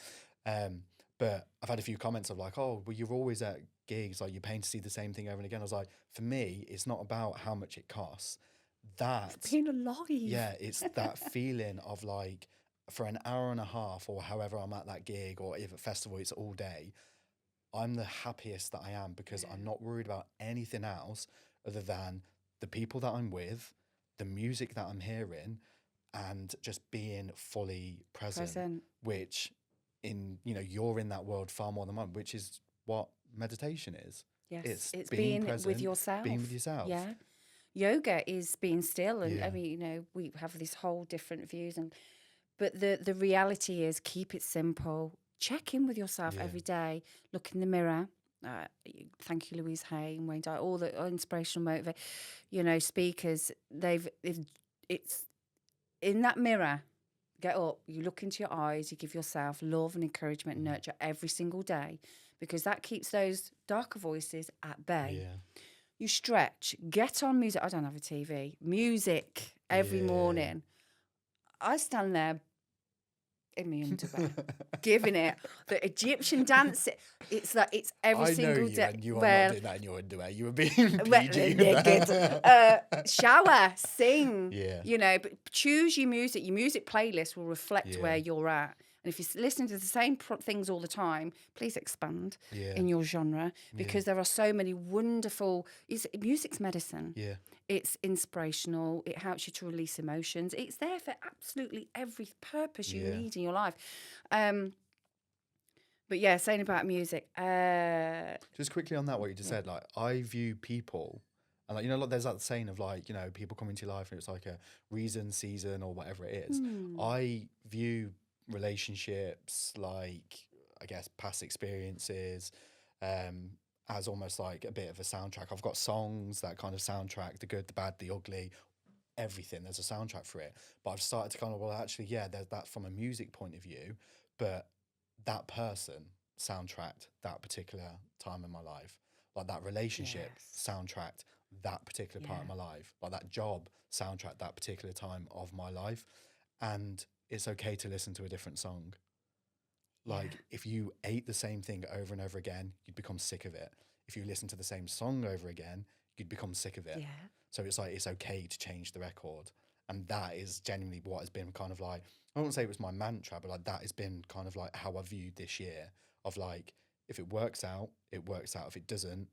But I've had a few comments of like, oh, well, you're always at gigs, like you're paying to see the same thing over and again. I was like, for me, it's not about how much it costs. That, Being alive. yeah, it's that feeling of like, for an hour and a half or however I'm at that gig, or if at festival it's all day, I'm the happiest that I am because I'm not worried about anything else other than the people that I'm with, the music that I'm hearing, and just being fully present. Which you're in that world far more than mine, which is what meditation is. Yes, it's being present, with yourself. being with yourself. Yeah. Yoga is being still, and Yeah. I mean, we have these whole different views, but the reality is keep it simple. Check in with yourself every day. Look in the mirror. Thank you, Louise Hay and Wayne Dyer, all the inspirational speakers. It's in that mirror. Get up, you look into your eyes, you give yourself love and encouragement and nurture every single day, because that keeps those darker voices at bay. Yeah. You stretch, get on music. I don't have a TV. Music every morning. I stand there in my underwear, giving it the Egyptian dance. It's like it's every single day. And you are not doing that in your underwear. You were being PG. Shower, sing. Yeah. But choose your music. Your music playlist will reflect where you're at. And if you're listening to the same things all the time, please expand in your genre, because there are so many wonderful. Music's medicine. Yeah. It's inspirational. It helps you to release emotions. It's there for absolutely every purpose you need in your life. But yeah, saying about music. Just quickly on that, what you just said, like I view people, and like like there's that saying of like people come into your life and it's like a reason, season, or whatever it is. I view relationships, like I guess past experiences, as almost like a bit of a soundtrack. I've got songs that kind of soundtrack the good, the bad, the ugly, everything. There's a soundtrack for it. But I've started to kind of, well, actually, there's that from a music point of view, but that person soundtracked that particular time in my life. Like that relationship soundtracked that particular part of my life. Like that job soundtracked that particular time of my life. And it's okay to listen to a different song. Like if you ate the same thing over and over again, you'd become sick of it. If you listen to the same song over again, you'd become sick of it. Yeah. So it's like, it's okay to change the record. And that is genuinely what has been kind of like, I won't say it was my mantra, but like that has been kind of like how I viewed this year of like, if it works out, it works out. If it doesn't,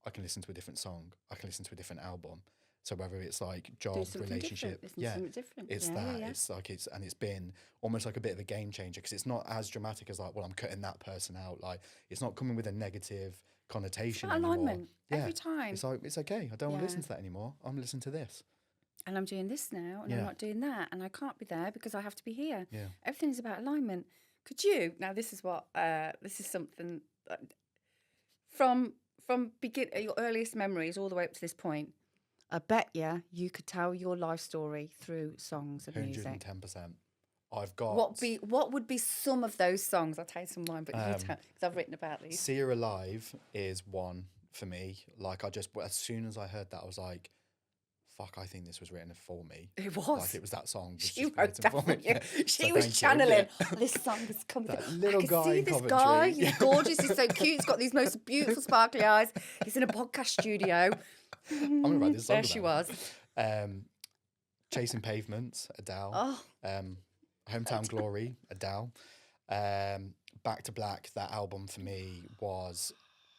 I can listen to a different song. I can listen to a different album. So whether it's like job, relationship, it's been almost like a bit of a game changer, because it's not as dramatic as like, well, I'm cutting that person out. Like it's not coming with a negative connotation anymore. Alignment every time. It's like, it's okay. I don't want to listen to that anymore. I'm listening to this. And I'm doing this now, and I'm not doing that, and I can't be there because I have to be here. Yeah. Everything is about alignment. Could you? Now this is something from your earliest memories all the way up to this point. I bet you could tell your life story through songs and music. 110%. I've got... What would be some of those songs? I'll tell you some of mine, but you tell, because I've written about these. See Her Alive is one for me. Like as soon as I heard that, I was like, fuck, I think this was written for me. It was. Like it was that song. She wrote that for me. Yeah. She was channeling. This song is coming. That little guy see in this Coventry. guy. He's gorgeous. He's so cute. He's got these most beautiful sparkly eyes. He's in a podcast studio. I'm going to write this song. There she was. Chasing Pavements, Adele. Oh. Hometown Glory, Adele. Back to Black, that album for me was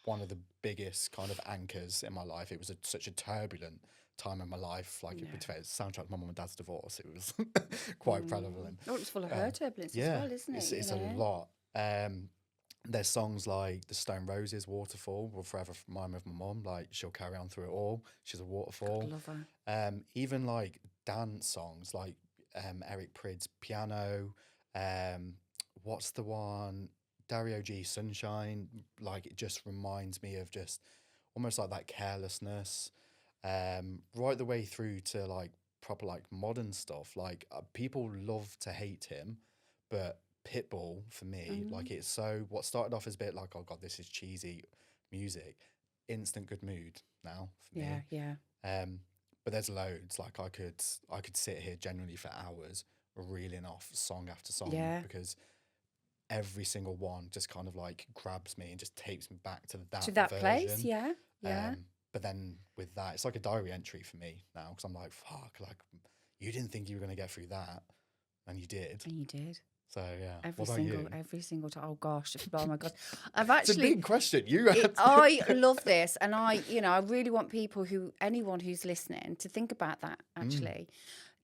one of the biggest kind of anchors in my life. It was such a turbulent time in my life. Like it was soundtrack to my mum and dad's divorce. It was quite prevalent. Oh, it was full of her turbulence as well, isn't it? It's a lot. There's songs like the Stone Roses, Waterfall, will forever remind me of my mum. Like she'll carry on through it all. She's a waterfall. God, love her. Even like dance songs like Eric Prydz, Piano. What's the one? Dario G, Sunshine. Like it just reminds me of just almost like that carelessness. Right the way through to like proper like modern stuff. Like people love to hate him, but Pitbull for me, like it's so, what started off as a bit like, oh god, this is cheesy music, instant good mood now for me. Yeah. but there's loads. Like I could sit here generally for hours reeling off song after song because every single one just kind of like grabs me and just takes me back to that version. Place. Yeah. But then with that, it's like a diary entry for me now because I'm like, fuck, like you didn't think you were going to get through that, and you did. And you did. So yeah, every single time. Oh gosh, oh my god, I've it's actually. a big question. I love this, and I really want anyone who's listening, to think about that. Actually,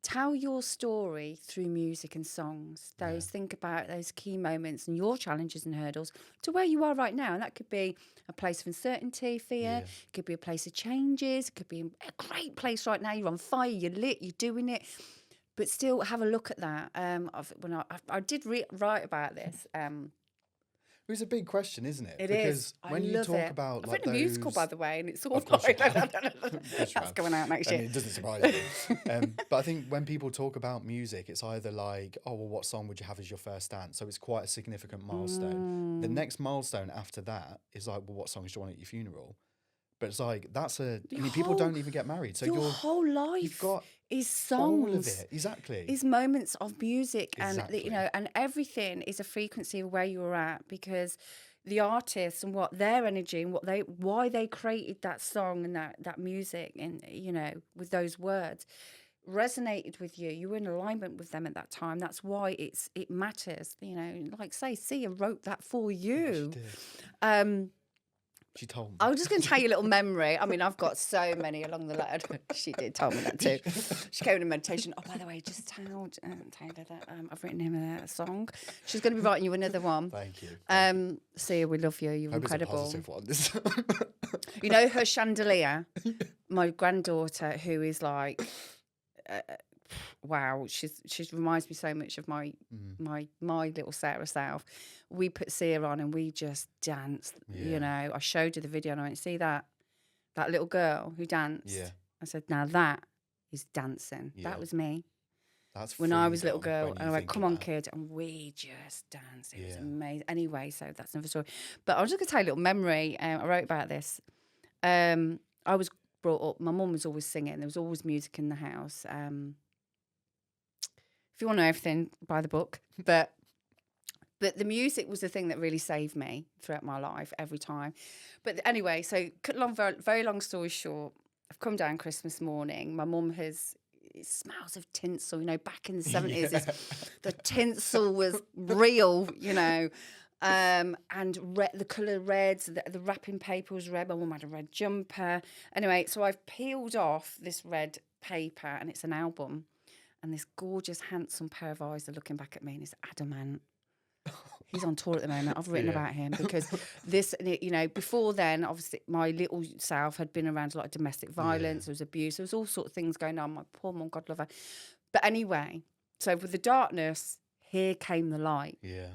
tell your story through music and songs. Think about those key moments and your challenges and hurdles to where you are right now, and that could be a place of uncertainty, fear. It could be a place of changes. It could be a great place right now. You're on fire. You're lit. You're doing it. But still, have a look at that. When I did write about this. It was a big question, isn't it? It because is. when you talk about I've like written a musical, by the way, and it's all that's going out next year. It doesn't surprise me. But I think when people talk about music, it's either like, oh, well, what song would you have as your first dance? So it's quite a significant milestone. The next milestone after that is like, well, what songs do you want at your funeral? But it's like, people don't even get married. So your whole life is songs. All of it, exactly. Is moments of music, and and everything is a frequency of where you're at, because the artists and what their energy and why they created that song and that music, and with those words resonated with you. You were in alignment with them at that time. That's why it matters. Like say, Sia wrote that for you. Yeah, she did. She told me. I was just going to tell you a little memory. I mean, I've got so many along the line. She did tell me that too. She came in meditation. Oh, by the way, just tell Taylor that I've written him a song. She's going to be writing you another one. Thank you. Sia, we love you. You're incredible. It's a positive one, this her chandelier. My granddaughter, who is like, wow, she's reminds me so much of my little Sarah self. We put Sia on and we just danced. I showed her the video and I went, see that little girl who danced. Yeah. I said, now that is dancing. Yeah. That was me. That's when I was a little girl, and I went, come on, kid, and we just danced. It was amazing. Anyway, so that's another story. But I was just going to tell you a little memory. I wrote about this. I was brought up. My mum was always singing. There was always music in the house. If you want to know everything, buy the book. But the music was the thing that really saved me throughout my life, every time. But anyway, so cut long, very, very long story short, I've come down Christmas morning. My mum it smells of tinsel. Back in the 70s, the tinsel was real, and the colour reds, the wrapping paper was red. My mum had a red jumper. Anyway, so I've peeled off this red paper, and it's an album. And this gorgeous, handsome pair of eyes are looking back at me, and it's adamant. He's on tour at the moment. I've written about him because this, before then, obviously, my little self had been around a lot of domestic violence. There was abuse. There was all sorts of things going on. My poor mum, God love her. But anyway, so with the darkness, here came the light. Yeah.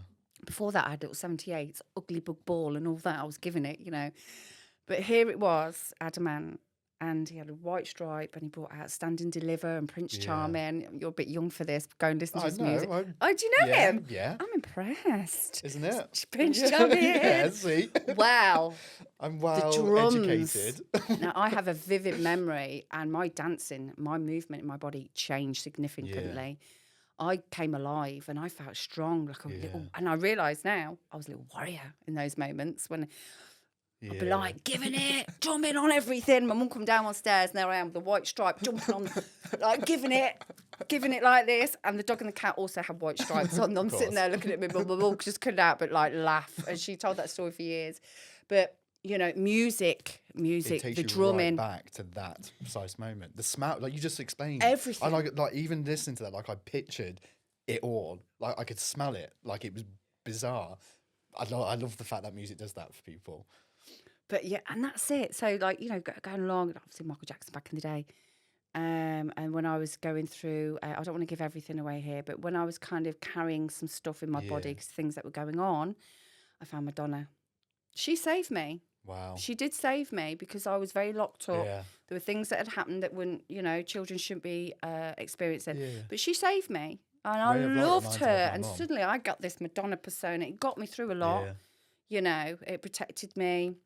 Before that, I had little 78s, ugly bug ball and all that. I was giving it, But here it was, adamant. And he had a white stripe, and he brought out Stand and Deliver and Prince Charming. You're a bit young for this. Go and listen to his music. Oh, do you know him? Yeah. I'm impressed. Isn't it? Prince Charming. Yeah, see? Wow. I'm educated. Now, I have a vivid memory, and my dancing, my movement in my body changed significantly. Yeah. I came alive, and I felt strong, like a little... And I realise now I was a little warrior in those moments when... I'd be like, giving it, jumping on everything. My mum come downstairs, and there I am with the white stripe, jumping on, like giving it like this. And the dog and the cat also had white stripes on them, sitting there looking at me, just couldn't help but like laugh. And she told that story for years. But, music, it takes the you drumming. Right back to that precise moment. The smell, like you just explained. Everything. I like even listening to that, like I pictured it all. Like I could smell it. Like it was bizarre. I love the fact that music does that for people. But yeah, and that's it. So like, going along, obviously Michael Jackson back in the day. And when I was going through, I don't want to give everything away here, but when I was kind of carrying some stuff in my body, because things that were going on, I found Madonna. She saved me. Wow. She did save me because I was very locked up. Yeah. There were things that had happened that wouldn't, children shouldn't be experiencing. Yeah. But she saved me. And I loved her. And suddenly I got this Madonna persona. It got me through a lot. Yeah. It protected me.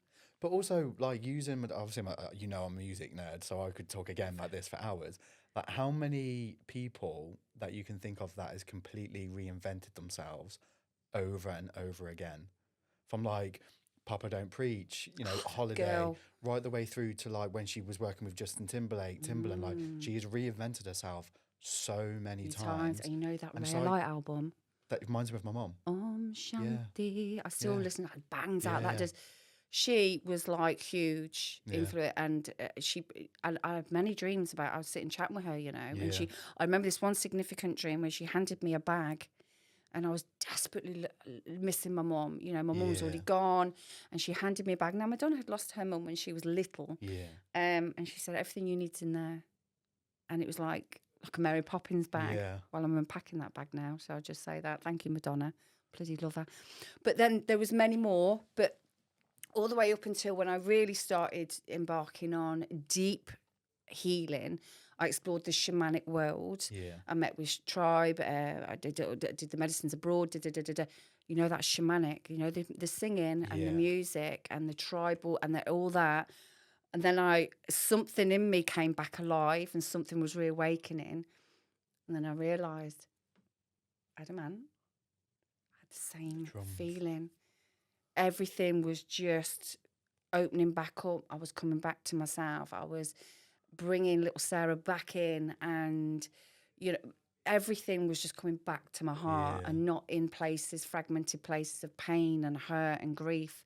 But also, like, using, obviously, you know, I'm a music nerd, so I could talk again like this for hours. Like, how many people that you can think of that has completely reinvented themselves over and over again? From like Papa Don't Preach, you know, Holiday, Girl. right the way through to like when she was working with Justin Timberland. Like, she has reinvented herself so many Times. times. And you know that And it's Ray like, Light album? that reminds me of my mom. Yeah. Shanti. I still Yeah. listen. That bangs out. That Yeah. does. She was like huge Yeah. influence, and I had many dreams about. I was sitting chatting with her, you know, and Yeah. I remember this one significant dream where she handed me a bag, and I was desperately missing my mum. You know, my mum was already Yeah. gone, and she handed me a bag. Now Madonna had lost her mum when she was little, Yeah. and she said everything you need's in there, and it was like a Mary Poppins bag. Yeah. Well, I'm unpacking that bag now, so I'll just say that. Thank you, Madonna. Bloody love her. But then there was many more, but all the way up until when I really started embarking on deep healing, I explored the shamanic world. Yeah. I met with tribe. I did the medicines abroad. You know, that's shamanic. You know, the singing and the Yeah. music and the tribal and all that. And then something in me came back alive and something was reawakening. And then I realised I had a man. I had the same Drums. feeling. Everything was just opening back up. I was coming back to myself. I was bringing little Sarah back in, and you know, everything was just coming back to my heart, Yeah. and not in fragmented places of pain and hurt and grief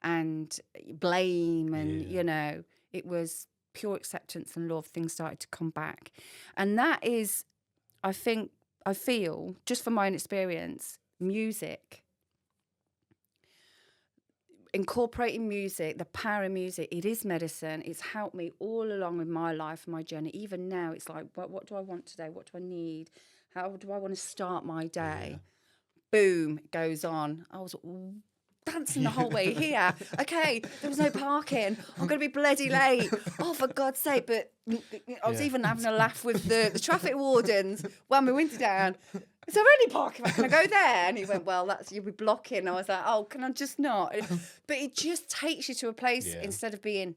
and blame, and Yeah. you know, it was pure acceptance and love. Things started to come back, and that is, I feel, just from my own experience, music. Incorporating music, the power of music, it is medicine. It's helped me all along with my life and my journey. Even now, it's like, what do I want today? What do I need? How do I want to start my day? Boom, it goes on. I was dancing the whole way here. Okay, there was no parking. I'm going to be bloody late. Oh, for God's sake. But I was even having a laugh with the traffic wardens while my window down. Is there any parking? Can I go there? And he went, well, you'll be blocking. I was like, oh, can I just not? But it just takes you to a place instead of being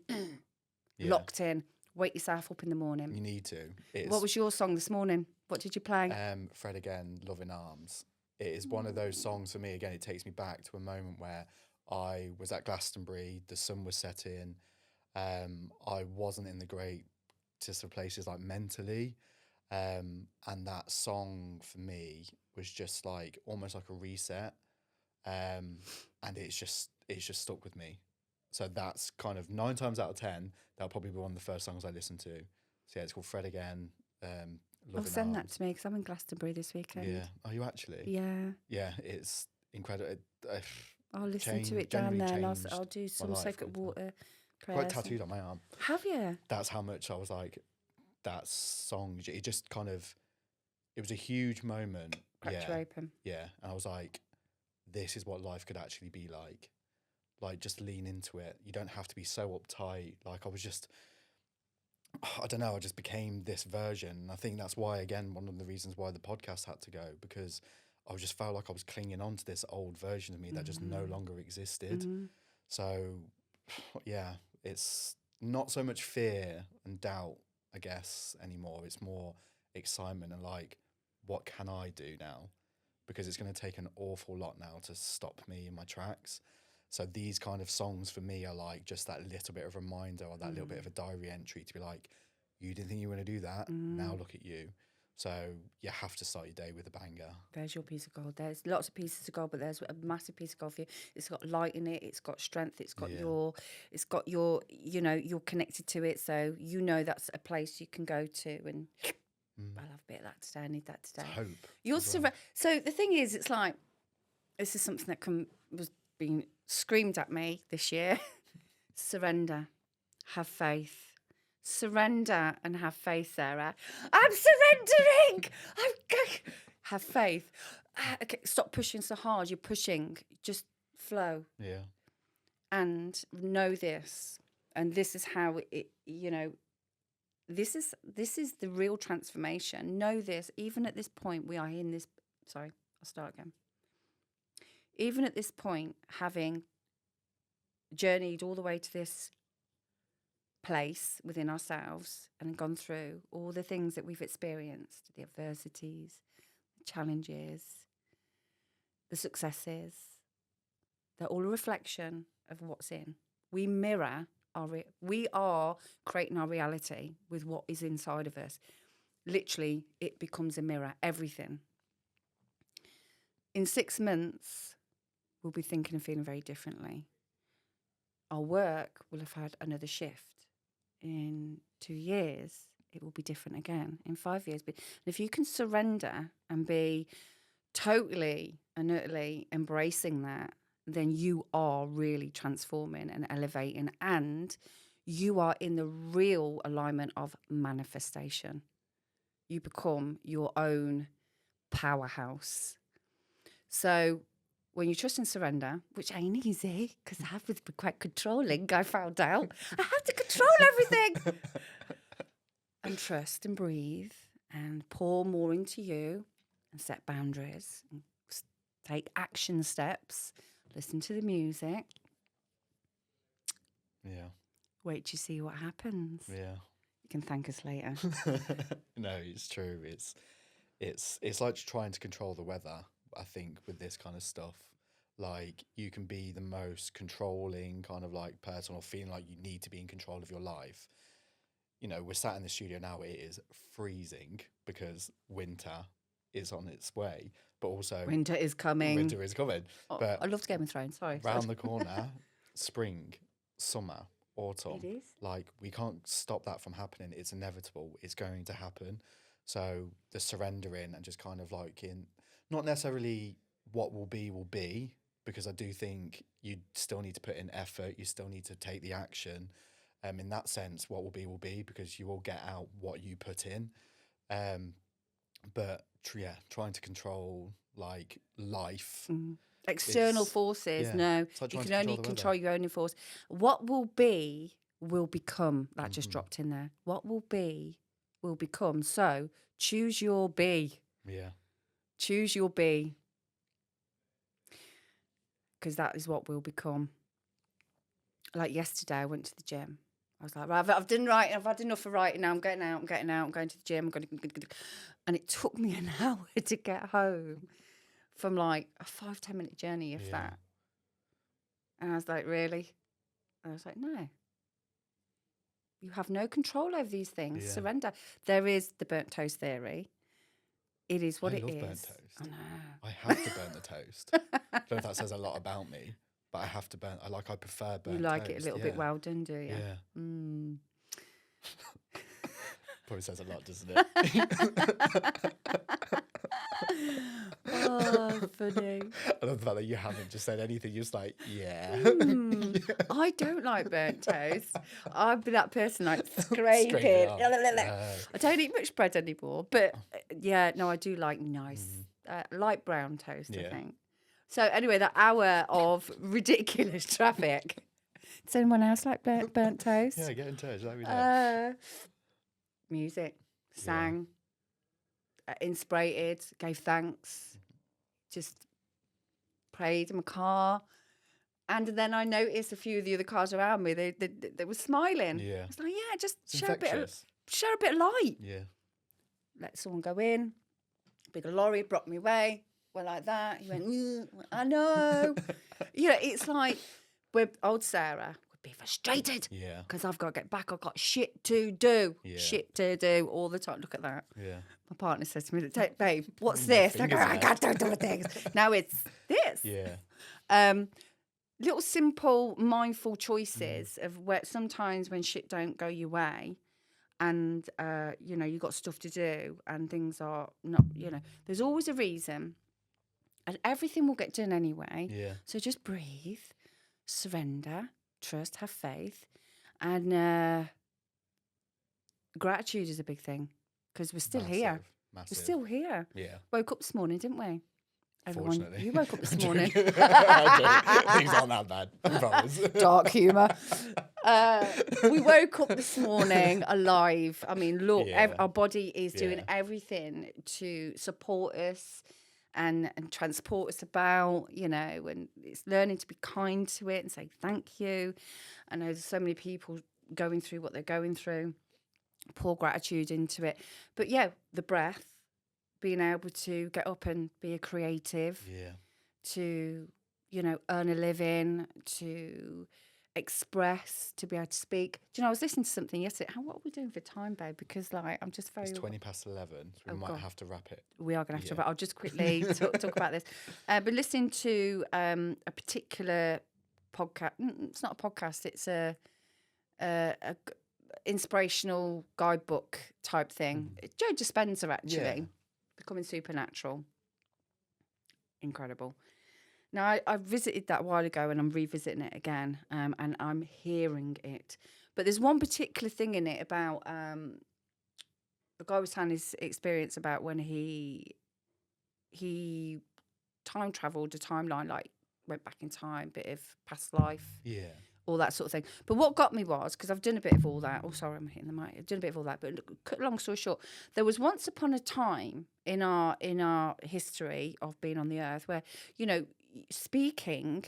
locked in. Wake yourself up in the morning. You need to. What was your song this morning? What did you play? Fred Again, Love in Arms. It is one of those songs for me. Again, it takes me back to a moment where I was at Glastonbury. The sun was setting. I wasn't in the greatest of places, like mentally. And that song for me was just like almost like a reset. And it's just stuck with me. So that's kind of 9 times out of 10, that'll probably be one of the first songs I listen to. So yeah, it's called Fred Again. Love in Send that Arms. to me because I'm in Glastonbury this weekend. Yeah. Are you actually? Yeah. Yeah, it's incredible. I'll listen to it down there and I'll do some life sacred with water prayers. quite tattooed on my arm. Have you? That's how much I was like, that song, it just kind of, it was a huge moment. Cracked you open. Yeah. And I was like, this is what life could actually be like. Like, just lean into it. You don't have to be so uptight. Like, I was just, I don't know, I just became this version. And I think that's why, again, one of the reasons why the podcast had to go, because I just felt like I was clinging on to this old version of me that just no longer existed. So, yeah, it's not so much fear and doubt, I guess, anymore. It's more excitement and like, what can I do now? Because it's going to take an awful lot now to stop me in my tracks. So these kind of songs for me are like just that little bit of reminder or that little bit of a diary entry to be like, you didn't think you were going to do that. Now look at you. So you have to start your day with a banger. There's your piece of gold. There's lots of pieces of gold, but there's a massive piece of gold for you. It's got light in it. It's got strength. It's got your, you know, you're connected to it. So you know that's a place you can go to. And I'll have a bit of that today. I need that today. Hope. You're So the thing is, it's like, this is something that was being screamed at me this year. Surrender. Have faith. Surrender and have faith, Sarah. I'm surrendering. Have faith. Okay, stop pushing so hard. You're pushing. Just flow. Yeah. And know this. And this is how it, you know, this is the real transformation. Know this. Even at this point, we are in this. Sorry, I'll start again. Even at this point, having journeyed all the way to this place within ourselves and gone through all the things that we've experienced, the adversities, the challenges, the successes, they're all a reflection of what's in. We mirror we are creating our reality with what is inside of us. Literally, it becomes a mirror, everything. In 6 months, we'll be thinking and feeling very differently. Our work will have had another shift. In 2 years, it will be different again. In 5 years. And if you can surrender and be totally and utterly embracing that, then you are really transforming and elevating, and you are in the real alignment of manifestation. You become your own powerhouse. So when you trust and surrender, which ain't easy, because I have to be quite controlling, I found out. I have to control everything. And trust and breathe and pour more into you and set boundaries and take action steps. Listen to the music. Yeah. Wait to see what happens. Yeah. You can thank us later. No, it's true. It's like trying to control the weather. I think with this kind of stuff, like you can be the most controlling kind of like person or feeling like you need to be in control of your life. You know, we're sat in the studio now. It is freezing because winter is on its way, but also Winter is coming. Winter is coming. Oh, but I loved Game of Thrones. Sorry. Round the corner, spring, summer, autumn. It is. Like we can't stop that from happening. It's inevitable. It's going to happen. So the surrendering and just kind of like not necessarily what will be, because I do think you still need to put in effort. You still need to take the action. In that sense, what will be, because you will get out what you put in. But trying to control like life. External forces, no. Like you can only control your own force. What will be will become. That just dropped in there. What will be will become. So choose your be. Yeah. Choose your be. Because that is what will become. Like yesterday, I went to the gym. I was like, right, I've done writing. I've had enough for writing now. I'm getting out. I'm going to the gym. And it took me an hour to get home from like a 5-10 minute journey, if that. And I was like, really? And I was like, no. You have no control over these things. Yeah. Surrender. There is the burnt toast theory. It is what it is. I love burnt toast. I know. I have to burn the toast. I don't know if that says a lot about me. But I have to burn. I prefer burnt toast. You like it a little bit well done, do you? Yeah. Probably says a lot, doesn't it? Oh, funny. I love the fact that you haven't just said anything. You're just like, yeah. I don't like burnt toast. I'd be that person like scraping. I don't eat much bread anymore. But I do like nice, light brown toast, I think. So anyway, that hour of ridiculous traffic. Does anyone else like burnt toast? Yeah, get in touch. Let me know. Music, sang, inspired, gave thanks, just prayed in my car. And then I noticed a few of the other cars around me, they were smiling. Yeah. I was like, just share a bit of light. Yeah. Let someone go in. Big lorry brought me away. Went like that. He went, I know. It's like old Sarah would be frustrated. Yeah. Because I've got to get back. I've got shit to do. Yeah. Shit to do all the time. Look at that. Yeah. My partner says to me, babe, what's this? I go, I can't do things. Now it's this. Yeah. Little simple mindful choices of where sometimes when shit don't go your way, and you got stuff to do and things are not, there's always a reason. And everything will get done anyway. Yeah. So just breathe, surrender, trust, have faith. And gratitude is a big thing because we're still here. Massive. We're still here. Yeah. Woke up this morning, didn't we? Everyone, fortunately. You woke up this morning. Things aren't that bad, I promise. Dark humour. We woke up this morning alive. I mean, look, our body is doing everything to support us and transport us about, you know, and it's learning to be kind to it and say thank you. I know there's so many people going through what they're going through, pour gratitude into it. But yeah, the breath, being able to get up and be a creative, to, you know, earn a living, to express, to be able to speak. Do you know, I was listening to something yesterday. What are we doing for time, babe? Because like I'm just very. It's 20 past 11, so we might have to wrap it. We are going to have to wrap. I'll just quickly talk about this. But listening to a particular podcast. It's not a podcast. It's a inspirational guidebook type thing. Joe Dispenza, actually, Becoming Supernatural. Incredible. Now, I visited that a while ago and I'm revisiting it again, and I'm hearing it. But there's one particular thing in it about the guy was telling his experience about when he time travelled a timeline, like went back in time, bit of past life, all that sort of thing. But what got me was, because I've done a bit of all that. Oh, sorry, I'm hitting the mic. I've done a bit of all that. But cut long story short, there was once upon a time in our history of being on the earth where, you know, speaking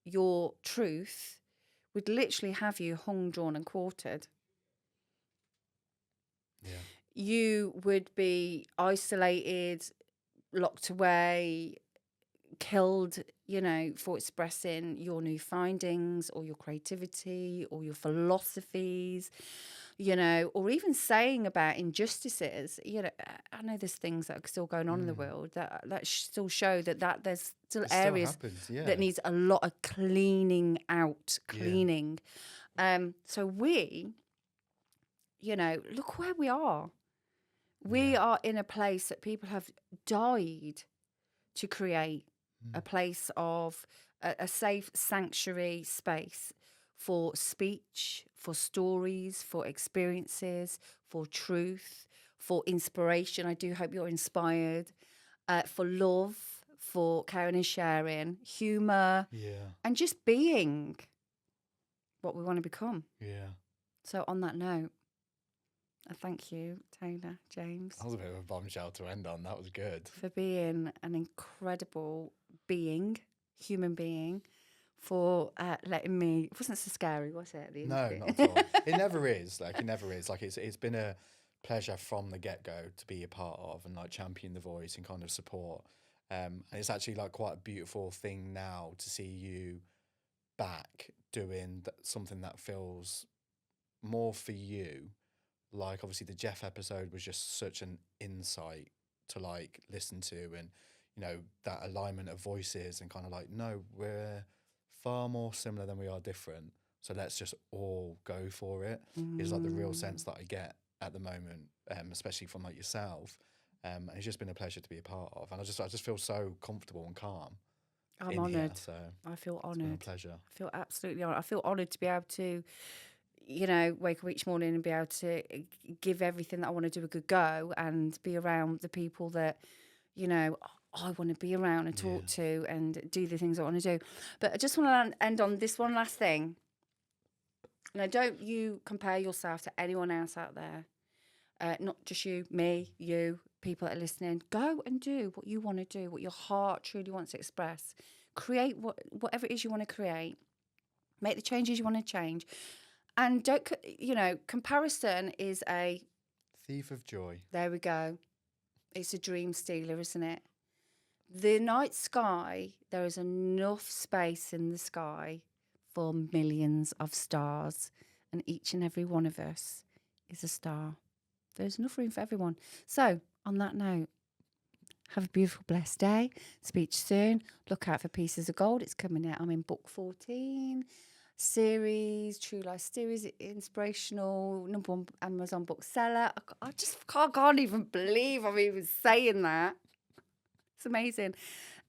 your truth would literally have you hung, drawn, and quartered. You would be isolated, locked away, killed, you know, for expressing your new findings or your creativity or your philosophies, you know, or even saying about injustices. You know, I know there's things that are still going on in the world that still show that there's still areas that needs a lot of cleaning out. So we, you know, look where we are. We are in a place that people have died to create, a place of a safe sanctuary space for speech, for stories, for experiences, for truth, for inspiration. I do hope you're inspired, for love, for caring and sharing, humour, and just being what we want to become. So on that note, thank you, Taylor, James. That was a bit of a bombshell to end on. That was good. For being an incredible human being, for letting me. It wasn't so scary, was it? No, not at all. It never is. Like it never is. Like it's been a pleasure from the get-go to be a part of and like champion the voice and kind of support. And it's actually like quite a beautiful thing now to see you back doing something that feels more for you. Like obviously the Jeff episode was just such an insight to like listen to, and you know that alignment of voices and kind of like, no, we're far more similar than we are different, so let's just all go for it. Is like the real sense that I get at the moment, especially from like yourself, and it's just been a pleasure to be a part of, and I just feel so comfortable and calm. I'm honoured. So I feel honoured. It's been a pleasure. I feel absolutely honoured. I feel honoured to be able to, you know, wake up each morning and be able to give everything that I want to do a good go and be around the people that, you know, I want to be around and talk to and do the things I want to do. But I just want to end on this one last thing. Now, don't you compare yourself to anyone else out there. Not just you, me, you, people that are listening. Go and do what you want to do, what your heart truly wants to express. Create whatever it is you want to create. Make the changes you want to change. And don't, you know, comparison is a thief of joy. There we go. It's a dream stealer, isn't it? The night sky, there is enough space in the sky for millions of stars, and each and every one of us is a star. There's enough room for everyone. So, on that note, have a beautiful, blessed day. Speak soon. Look out for Pieces of Gold. It's coming out. I'm in book 14. Series, True Life series, inspirational, #1 Amazon bookseller. I just can't even believe I'm even saying that. It's amazing.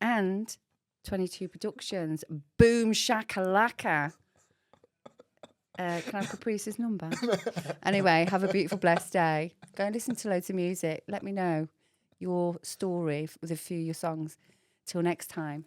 And 22 Productions. Boom shakalaka. Can I have Caprice's number? Anyway, have a beautiful, blessed day. Go and listen to loads of music. Let me know your story with a few of your songs. Till next time.